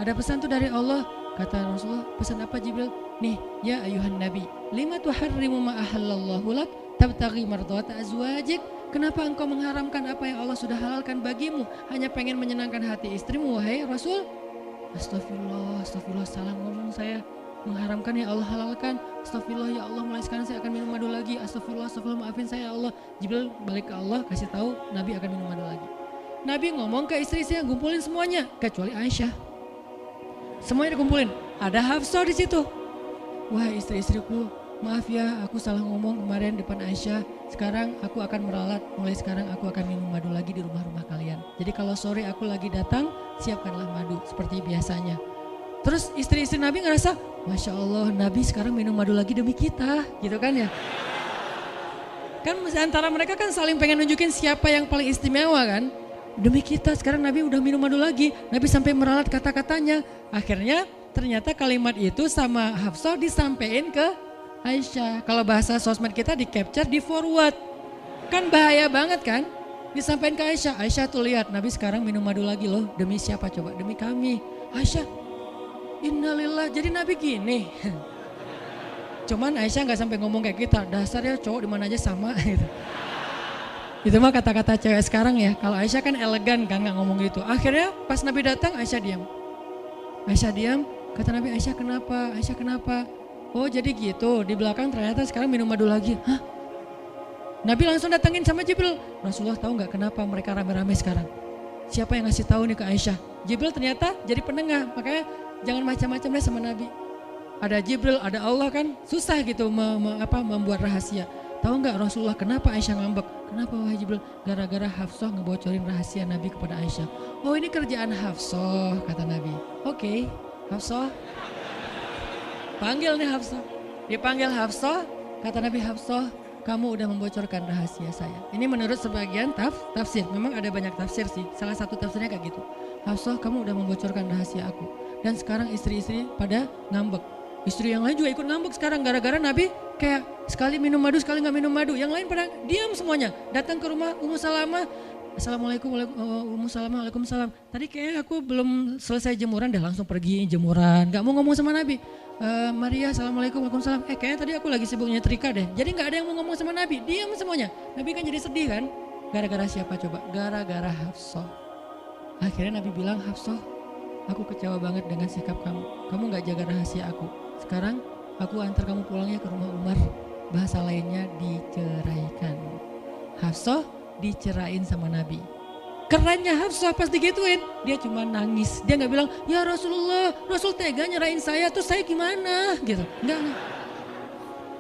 Ada pesan tuh dari Allah. Kata Rasulullah, pesan apa Jibril? Nih, ya ayuhan nabi, lima tuharrimu ma ahallallahu lak tabtaghi mardhata azwajik. Kenapa engkau mengharamkan apa yang Allah sudah halalkan bagimu? Hanya pengen menyenangkan hati istrimu, wahai Rasul? Astagfirullah, salah ngomong saya. Mengharamkan ya Allah halalkan. Astagfirullah ya Allah, mulai sekarang saya akan minum madu lagi. Astagfirullah, maafin saya ya Allah. Jibril balik ke Allah, kasih tahu Nabi akan minum madu lagi. Nabi ngomong ke istri-istri yang ngumpulin semuanya, kecuali Aisyah. Semuanya dikumpulin. Ada Hafsah di situ. Wah istri-istriku, maaf ya aku salah ngomong kemarin depan Aisyah. Sekarang aku akan meralat, mulai sekarang aku akan minum madu lagi di rumah-rumah kalian. Jadi kalau sore aku lagi datang, siapkanlah madu seperti biasanya. Terus istri-istri Nabi ngerasa, Masya Allah Nabi sekarang minum madu lagi demi kita, gitu kan ya. Kan antara mereka kan saling pengen nunjukin siapa yang paling istimewa kan. Demi kita sekarang Nabi udah minum madu lagi. Nabi sampai meralat kata-katanya. Akhirnya ternyata kalimat itu sama Hafsah disampaikan ke Aisyah. Kalau bahasa sosmed kita di capture, di forward. Kan bahaya banget kan? Disampaikan ke Aisyah. Aisyah tuh lihat Nabi sekarang minum madu lagi loh. Demi siapa coba? Demi kami. Aisyah, innalillah, jadi Nabi gini. Cuman Aisyah gak sampai ngomong kayak kita. Dasarnya cowok dimana aja sama gitu. Itu mah kata-kata cewek sekarang ya. Kalau Aisyah kan elegan kan gak ngomong gitu. Akhirnya pas Nabi datang Aisyah diam. Aisyah diam, kata Nabi, Aisyah kenapa? Aisyah kenapa? Oh jadi gitu, di belakang ternyata sekarang minum madu lagi. Hah? Nabi langsung datangin sama Jibril. Rasulullah tahu gak kenapa mereka rame-rame sekarang? Siapa yang ngasih tahu nih ke Aisyah? Jibril ternyata jadi penengah, makanya jangan macam-macam deh sama Nabi. Ada Jibril, ada Allah kan, susah gitu membuat rahasia. Tahu nggak Rasulullah kenapa Aisyah ngambek? Kenapa wahai Jibril? Gara-gara Hafsah ngebocorin rahasia Nabi kepada Aisyah. Oh ini kerjaan Hafsah, kata Nabi. Oke, Hafsah. Panggil nih Hafsah. Dipanggil Hafsah, kata Nabi, Hafsah, kamu udah membocorkan rahasia saya. Ini menurut sebagian tafsir. Memang ada banyak tafsir sih. Salah satu tafsirnya kayak gitu. Hafsah, kamu udah membocorkan rahasia aku. Dan sekarang istri-istri pada ngambek. Istri yang lain juga ikut ngambek sekarang gara-gara Nabi kayak sekali minum madu, sekali nggak minum madu. Yang lain pada diam semuanya. Datang ke rumah Ummu Salamah. Assalamualaikum, Ummu Salamah, waalaikumsalam. Tadi kayaknya aku belum selesai jemuran, dah langsung pergi jemuran. Gak mau ngomong sama Nabi. Maria, assalamualaikum, waalaikumsalam. Kayaknya tadi aku lagi sibuk nyetrika deh. Jadi gak ada yang mau ngomong sama Nabi. Diam semuanya. Nabi kan jadi sedih kan. Gara-gara siapa coba? Gara-gara Hafsah. Akhirnya Nabi bilang, Hafsah, aku kecewa banget dengan sikap kamu. Kamu gak jaga rahasia aku. Sekarang aku antar kamu pulangnya ke rumah Umar. Bahasa lainnya diceraikan. Hafsah dicerain sama Nabi. Kerennya Hafsah pas digituin, dia cuma nangis. Dia gak bilang, ya Rasulullah, Rasul tega nyerain saya, terus saya gimana gitu. Enggak.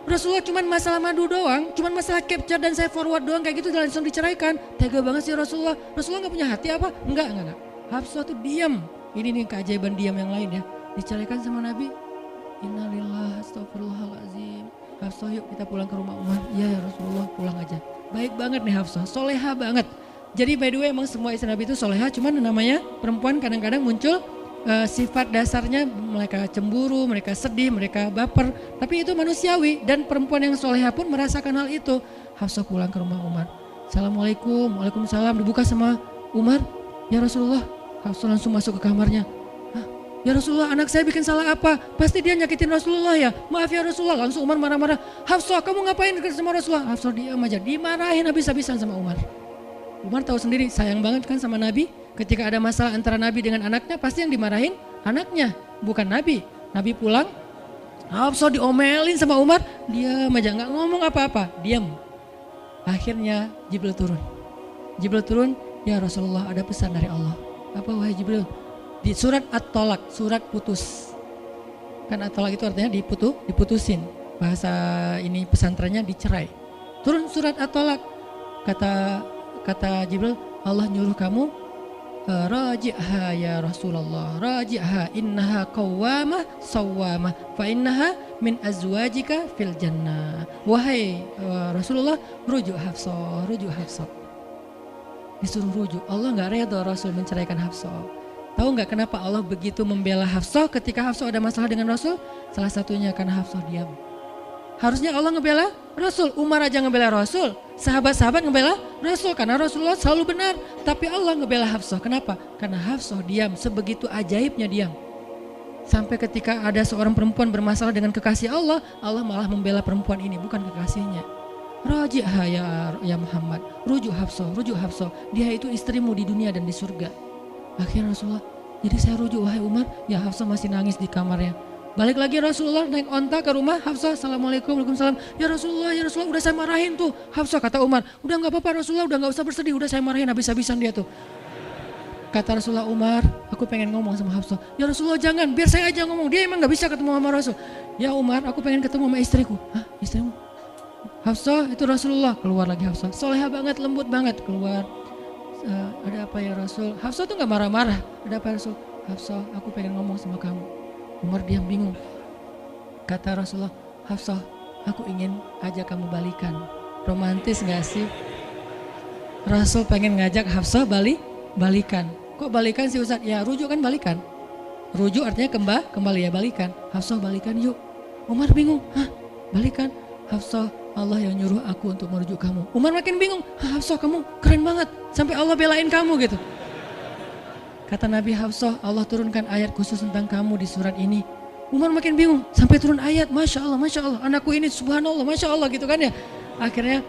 Rasulullah cuma masalah madu doang, cuma masalah capture dan saya forward doang kayak gitu langsung diceraikan. Tega banget sih Rasulullah. Rasulullah gak punya hati apa? Enggak. Hafsah tuh diam. Ini nih keajaiban diam yang lain ya. Diceraikan sama Nabi. Innalillah, astagfirullahaladzim. Hafsah yuk kita pulang ke rumah Umar. Iya ya Rasulullah, pulang aja. Baik banget nih Hafsah, soleha banget. Jadi by the way emang semua istri Nabi itu soleha, cuman namanya perempuan kadang-kadang muncul sifat dasarnya mereka cemburu, mereka sedih, mereka baper. Tapi itu manusiawi dan perempuan yang soleha pun merasakan hal itu. Hafsah pulang ke rumah Umar. Assalamualaikum, waalaikumsalam, dibuka sama Umar. Ya Rasulullah, Hafsah langsung masuk ke kamarnya. Ya Rasulullah, anak saya bikin salah apa? Pasti dia nyakitin Rasulullah ya. Maaf ya Rasulullah. Langsung Umar marah-marah. Hafsah, kamu ngapain dekat sama Rasulullah? Hafsah diam aja. Dimarahin habis-habisan sama Umar. Umar tahu sendiri, sayang banget kan sama Nabi. Ketika ada masalah antara Nabi dengan anaknya, pasti yang dimarahin anaknya, bukan Nabi. Nabi pulang, Hafsah diomelin sama Umar. Diam aja, nggak ngomong apa-apa. Diam. Akhirnya Jibril turun. Jibril turun, ya Rasulullah ada pesan dari Allah. Apa wahai Jibril? Di surat At-Tolak, surat putus. Kan At-Tolak itu artinya diputusin. Bahasa ini pesantrennya dicerai. Turun surat At-Tolak. Kata Jibril, Allah nyuruh kamu raji'ha ya Rasulullah. Raji'ha innaha qawwamah sawwamah fa innaha min azwajika fil jannah. Wahai Rasulullah, rujuk Hafsah. Disuruh rujuk. Allah enggak reda Rasul menceraikan Hafsah. Tahu nggak kenapa Allah begitu membela Hafsah ketika Hafsah ada masalah dengan Rasul? Salah satunya karena Hafsah diam. Harusnya Allah ngebela Rasul. Umar aja ngebela Rasul. Sahabat-sahabat ngebela Rasul karena Rasulullah selalu benar. Tapi Allah ngebela Hafsah. Kenapa? Karena Hafsah diam, sebegitu ajaibnya diam. Sampai ketika ada seorang perempuan bermasalah dengan kekasih Allah, Allah malah membela perempuan ini, bukan kekasihnya. Raji'ha ya Muhammad, rujuk Hafsah. Dia itu istrimu di dunia dan di surga. Akhirnya Rasulullah, jadi saya rujuk, wahai Umar. Ya, Hafsah masih nangis di kamarnya. Balik lagi Rasulullah naik onta ke rumah Hafsah. Assalamualaikum, waalaikumsalam. Ya Rasulullah, udah saya marahin tuh. Hafsah, kata Umar, udah gak apa-apa Rasulullah, udah gak usah bersedih, udah saya marahin habis-habisan dia tuh. Kata Rasulullah, Umar, aku pengen ngomong sama Hafsah. Ya Rasulullah jangan, biar saya aja ngomong. Dia emang gak bisa ketemu sama Rasul. Ya Umar, aku pengen ketemu sama istriku. Hah, istrimu? Hafsah, itu Rasulullah. Keluar lagi Hafsah, soleha banget, lembut banget. Keluar, ada apa ya Rasul? Hafsah tuh gak marah-marah. Ada apa Rasul? Hafsah, aku pengen ngomong sama kamu. Umar diam bingung. Kata Rasulullah, Hafsah, aku ingin ajak kamu balikan. Romantis gak sih? Rasul pengen ngajak Hafsah balikan. Kok balikan sih Ustaz? Ya rujuk kan balikan. Rujuk artinya kembali ya, balikan. Hafsah balikan yuk. Umar bingung, hah balikan? Hafsah, Allah yang nyuruh aku untuk merujuk kamu. Umar makin bingung, Hafsah kamu keren banget. Sampai Allah belain kamu gitu. Kata Nabi, Hafsah, Allah turunkan ayat khusus tentang kamu di surat ini. Umar makin bingung, sampai turun ayat, Masya Allah, anakku ini subhanallah, Masya Allah gitu kan ya. Akhirnya,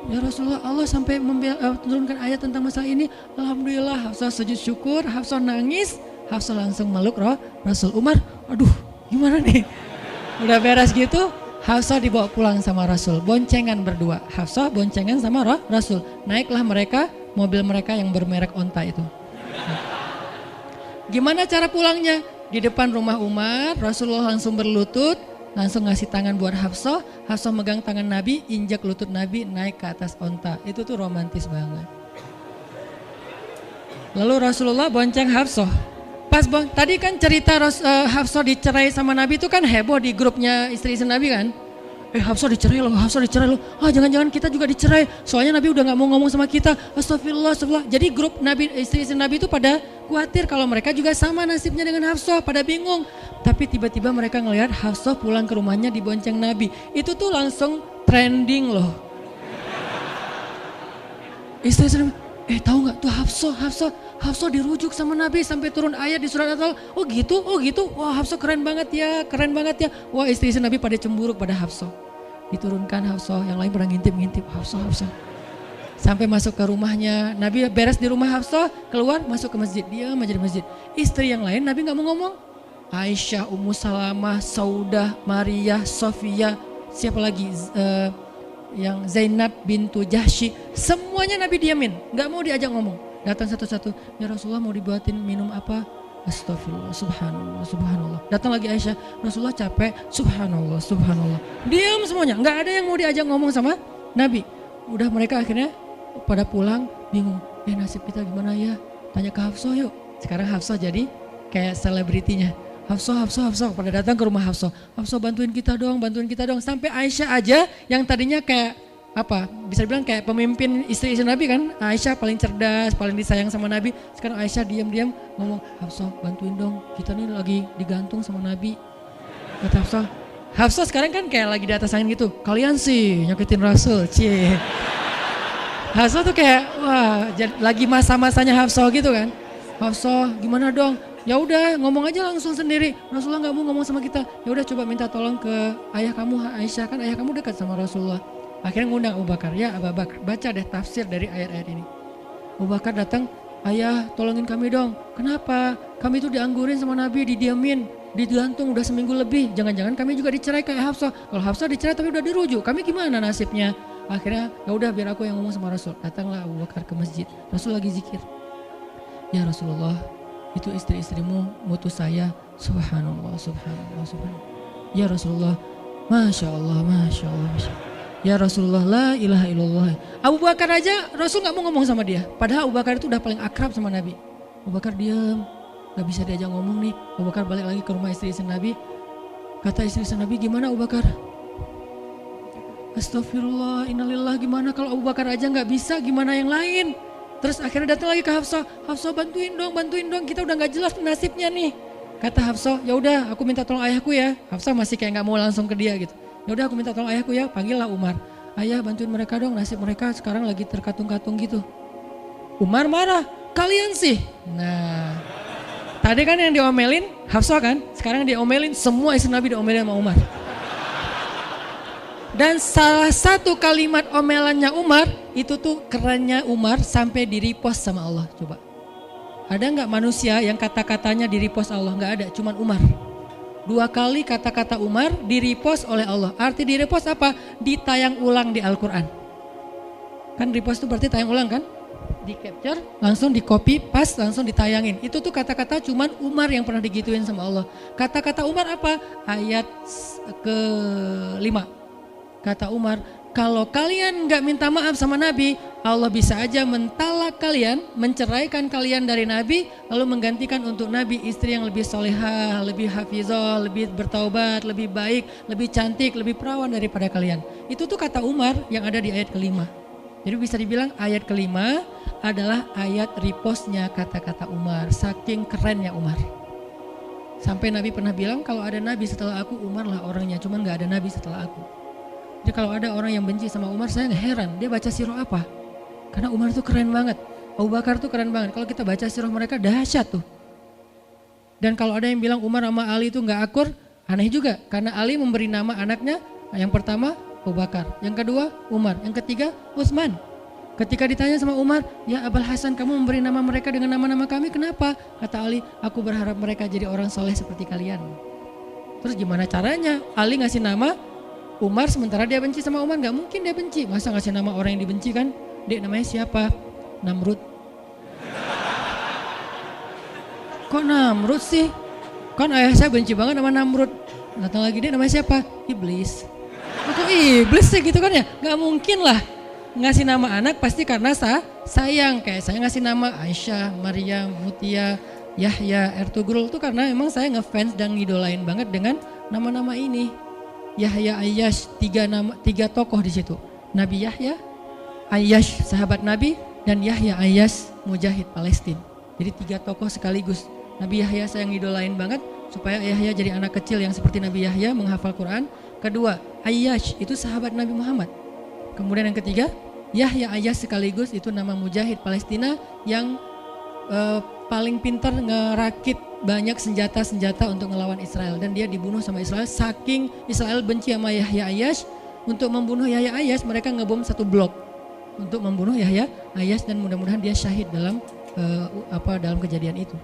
ya Rasulullah, Allah sampai turunkan ayat tentang masalah ini. Alhamdulillah, Hafsah sujud syukur, Hafsah nangis, Hafsah langsung meluk Rasul. Umar, aduh gimana nih? Udah beres gitu, Hafsah dibawa pulang sama Rasul, boncengan berdua. Hafsah boncengan sama Rasul. Naiklah mereka, mobil mereka yang bermerek onta itu. Gimana cara pulangnya? Di depan rumah Umar, Rasulullah langsung berlutut, langsung ngasih tangan buat Hafsah. Hafsah megang tangan Nabi, injak lutut Nabi, naik ke atas onta. Itu tuh romantis banget. Lalu Rasulullah bonceng Hafsah. Tadi kan cerita Hafsah dicerai sama Nabi itu kan heboh di grupnya istri-istri Nabi kan. Hafsah dicerai loh. Jangan-jangan kita juga dicerai. Soalnya Nabi udah gak mau ngomong sama kita. Astagfirullah. Jadi grup Nabi, istri-istri Nabi itu pada khawatir kalau mereka juga sama nasibnya dengan Hafsah. Pada bingung. Tapi tiba-tiba mereka ngelihat Hafsah pulang ke rumahnya dibonceng Nabi. Itu tuh langsung trending loh. Istri-istri Nabi, tahu gak tuh Hafsah dirujuk sama Nabi sampai turun ayat di surat At-Talaq. Oh gitu. Wah Hafsah keren banget ya. Wah istri-istri Nabi pada cemburu pada Hafsah. Diturunkan Hafsah, yang lain pada ngintip Hafsah. Sampai masuk ke rumahnya. Nabi beres di rumah Hafsah, keluar masuk ke masjid. Dia aja di masjid. Istri yang lain Nabi gak mau ngomong. Aisyah, Ummu Salamah, Saudah, Maria, Sofia, siapa lagi? Yang Zainab bintu Jahsy. Semuanya Nabi diamin, gak mau diajak ngomong. Datang satu-satu, ya Rasulullah mau dibuatin minum apa? Astagfirullah, subhanallah. Datang lagi Aisyah, Rasulullah capek, subhanallah. Diam semuanya, nggak ada yang mau diajak ngomong sama Nabi. Udah mereka akhirnya pada pulang, bingung. Nasib kita gimana ya? Tanya ke Hafsah yuk. Sekarang Hafsah jadi kayak selebritinya. Hafsah, pada datang ke rumah Hafsah. Hafsah bantuin kita dong. Sampai Aisyah aja yang tadinya kayak bisa dibilang kayak pemimpin istri-istri Nabi kan. Aisyah paling cerdas, paling disayang sama Nabi. Sekarang Aisyah diam-diam ngomong, Hafsah bantuin dong, kita nih lagi digantung sama Nabi. Kata Hafsah sekarang kan kayak lagi di atas angin gitu. Kalian sih nyakitin Rasul, cie. Hafsah tuh kayak wah lagi masa-masanya Hafsah gitu kan. Hafsah gimana dong? Ya udah ngomong aja langsung sendiri. Rasulullah nggak mau ngomong sama kita. Ya udah coba minta tolong ke ayah kamu Aisyah, kan ayah kamu dekat sama Rasulullah. Akhirnya ngundang Abu Bakar, ya Abu Bakar baca deh tafsir dari ayat-ayat ini. Abu Bakar datang, ayah tolongin kami dong. Kenapa? Kami tuh dianggurin sama Nabi, didiamin, digantung udah seminggu lebih. Jangan-jangan kami juga dicerai kayak Hafsah. Kalau Hafsah dicerai tapi udah dirujuk, kami gimana nasibnya? Akhirnya ya udah biar aku yang ngomong sama Rasul. Datanglah Abu Bakar ke masjid. Rasul lagi zikir. Ya Rasulullah, itu istri-istrimu mutus saya. Subhanallah. Ya Rasulullah, Masya Allah. Ya Rasulullah, la ilaha illallah. Abu Bakar aja Rasul gak mau ngomong sama dia. Padahal Abu Bakar itu udah paling akrab sama Nabi. Abu Bakar diam, gak bisa diajak ngomong nih. Abu Bakar balik lagi ke rumah istri-istri Nabi. Kata istri-istri Nabi, gimana Abu Bakar? Astagfirullah, innalillah, gimana kalau Abu Bakar aja gak bisa, gimana yang lain? Terus akhirnya datang lagi ke Hafsah. Hafsah bantuin dong, kita udah gak jelas nasibnya nih. Kata Hafsah, ya udah aku minta tolong ayahku ya. Hafsah masih kayak gak mau langsung ke dia gitu. Ya udah aku minta tolong ayahku ya, panggillah Umar. Ayah bantuin mereka dong, nasib mereka sekarang lagi terkatung-katung gitu. Umar marah, kalian sih. Nah, tadi kan yang diomelin Hafsah kan, sekarang diomelin semua istri Nabi diomelin sama Umar. Dan salah satu kalimat omelannya Umar, itu tuh kerennya Umar sampai di-repost sama Allah. Coba. Ada nggak manusia yang kata-katanya di-repost Allah? Nggak ada, cuman Umar. 2 kali kata-kata Umar di-repost oleh Allah. Arti di-repost apa? Ditayang ulang di Al-Quran. Kan repost itu berarti tayang ulang kan? Di-capture, langsung di-copy, paste, langsung ditayangin. Itu tuh kata-kata cuman Umar yang pernah digituin sama Allah. Kata-kata Umar apa? Ayat ke-5. Kata Umar, kalau kalian gak minta maaf sama Nabi, Allah bisa aja mentalak kalian, menceraikan kalian dari Nabi, lalu menggantikan untuk Nabi istri yang lebih solehah, lebih hafizah, lebih bertaubat, lebih baik, lebih cantik, lebih perawan daripada kalian. Itu tuh kata Umar yang ada di ayat ke-5. Jadi bisa dibilang ayat ke-5 adalah ayat repostnya kata-kata Umar, saking kerennya Umar. Sampai Nabi pernah bilang kalau ada Nabi setelah aku, Umar lah orangnya, cuman gak ada Nabi setelah aku. Jadi kalau ada orang yang benci sama Umar, saya nggak heran dia baca sirah apa. Karena Umar tuh keren banget, Abu Bakar tuh keren banget. Kalau kita baca sirah mereka dahsyat tuh. Dan kalau ada yang bilang Umar sama Ali itu nggak akur, aneh juga. Karena Ali memberi nama anaknya, yang pertama Abu Bakar, yang kedua Umar, yang ketiga Utsman. Ketika ditanya sama Umar, ya Abul Hasan kamu memberi nama mereka dengan nama-nama kami, kenapa? Kata Ali, aku berharap mereka jadi orang soleh seperti kalian. Terus gimana caranya? Ali ngasih nama Umar sementara dia benci sama Umar, gak mungkin dia benci. Masa ngasih nama orang yang dibenci kan? Dek namanya siapa? Namrud. Kok Namrud sih? Kan ayah saya benci banget sama Namrud. Datang lagi dia namanya siapa? Iblis. Kok iblis sih gitu kan ya? Gak mungkin lah. Ngasih nama anak pasti karena sayang. Kayak saya ngasih nama Aisyah, Maryam, Mutia, Yahya, Ertugrul itu karena emang saya ngefans dan ngidolain banget dengan nama-nama ini. Yahya, Ayyash, 3 tokoh di situ. Nabi Yahya, Ayyash sahabat Nabi, dan Yahya Ayyash mujahid Palestina. Jadi 3 tokoh sekaligus. Nabi Yahya saya ngidolain banget supaya Yahya jadi anak kecil yang seperti Nabi Yahya menghafal Quran. Kedua, Ayyash itu sahabat Nabi Muhammad. Kemudian yang ketiga, Yahya Ayyash sekaligus itu nama mujahid Palestina yang paling pintar ngerakit banyak senjata-senjata untuk ngelawan Israel, dan dia dibunuh sama Israel. Saking Israel benci sama Yahya Ayyash, untuk membunuh Yahya Ayyash mereka ngebom 1 blok untuk membunuh Yahya Ayyash, dan mudah-mudahan dia syahid dalam dalam kejadian itu.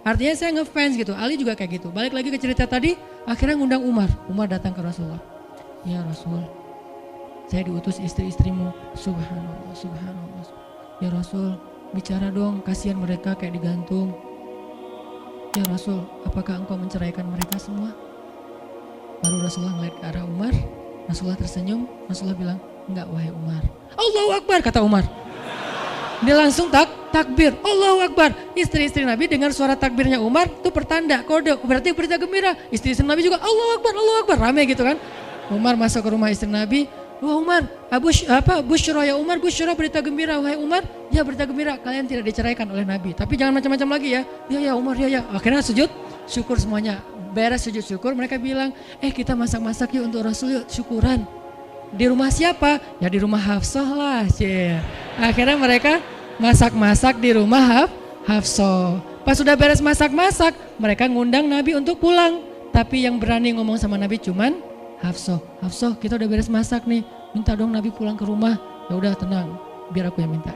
Artinya saya ngefans gitu. Ali juga kayak gitu. Balik lagi ke cerita tadi, akhirnya ngundang Umar. Umar datang ke Rasulullah. Ya Rasul, saya diutus istri-istrimu. Subhanallah, subhanallah. Ya Rasul, bicara dong, kasihan mereka kayak digantung. Ya Rasul, apakah engkau menceraikan mereka semua? Baru Rasulullah ngeliat ke arah Umar, Rasulullah tersenyum, Rasulullah bilang, enggak wahai Umar. Allahu Akbar, kata Umar. Dia langsung takbir, Allahu Akbar. Istri-istri Nabi dengar suara takbirnya Umar, itu pertanda, kode, berarti berita gembira. Istri-istri Nabi juga Allahu Akbar, rame gitu kan. Umar masuk ke rumah istri Nabi, wah Umar, busyra ya Umar, busyra berita gembira, wahai Umar, ya berita gembira, kalian tidak diceraikan oleh Nabi. Tapi jangan macam-macam lagi ya. Ya Umar, ya. Akhirnya sujud syukur semuanya. Beres sujud syukur, mereka bilang, kita masak-masak yuk untuk Rasul yuk, syukuran. Di rumah siapa? Ya di rumah Hafsah lah. Akhirnya mereka masak-masak di rumah Hafsah. Pas sudah beres masak-masak, mereka ngundang Nabi untuk pulang. Tapi yang berani ngomong sama Nabi cuman Hafsah, kita udah beres masak nih, minta dong Nabi pulang ke rumah. Ya udah tenang, biar aku yang minta.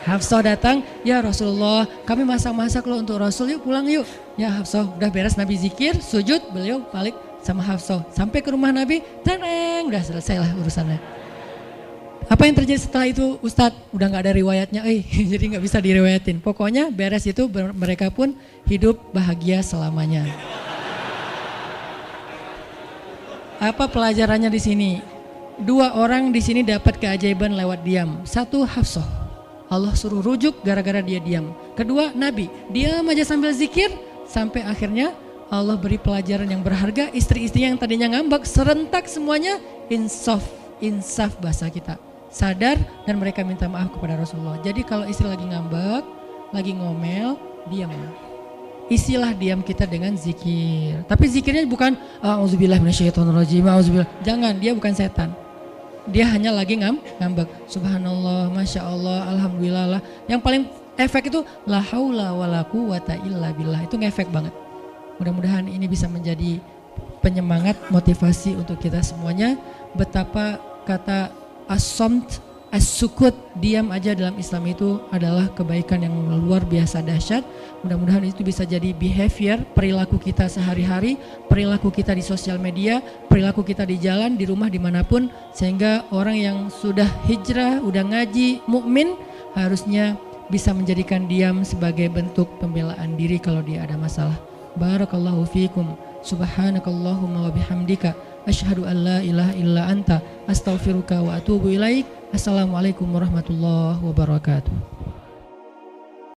Hafsah datang, ya Rasulullah, kami masak-masak loh untuk Rasul, yuk pulang yuk. Ya Hafsah, udah beres Nabi zikir, sujud, beliau balik sama Hafsah. Sampai ke rumah Nabi, tenang, udah selesai lah urusannya. Apa yang terjadi setelah itu Ustadz? Udah gak ada riwayatnya, jadi gak bisa diriwayatin. Pokoknya beres itu mereka pun hidup bahagia selamanya. Apa pelajarannya di sini? 2 orang di sini dapat keajaiban lewat diam. 1 Hafsah, Allah suruh rujuk gara-gara dia diam. Kedua Nabi, diam aja sambil zikir, sampai akhirnya Allah beri pelajaran yang berharga. Istri-istri yang tadinya ngambek serentak semuanya insaf bahasa kita, sadar dan mereka minta maaf kepada Rasulullah. Jadi kalau istri lagi ngambek, lagi ngomel, diam. isilah diam kita dengan zikir. Tapi zikirnya bukan auzubillahi minasyaitonirrajim, auzubillah. Jangan, dia bukan setan. Dia hanya lagi ngambek. Subhanallah, masya Allah, alhamdulillah lah. Yang paling efek itu la haula wala quwata illa billah. Itu ngefek banget. Mudah-mudahan ini bisa menjadi penyemangat, motivasi untuk kita semuanya. Betapa kata as-samt, as-sukut, diam aja dalam Islam itu adalah kebaikan yang luar biasa dahsyat. Mudah-mudahan itu bisa jadi behavior, perilaku kita sehari-hari, perilaku kita di sosial media, perilaku kita di jalan, di rumah, dimanapun. Sehingga orang yang sudah hijrah, udah ngaji, mukmin, harusnya bisa menjadikan diam sebagai bentuk pembelaan diri kalau dia ada masalah. Barakallahu fiikum. Subhanakallahumma wa bihamdika asyhadu an la ilaha illa anta astaghfiruka wa atubu ilaik. Assalamualaikum warahmatullahi wabarakatuh.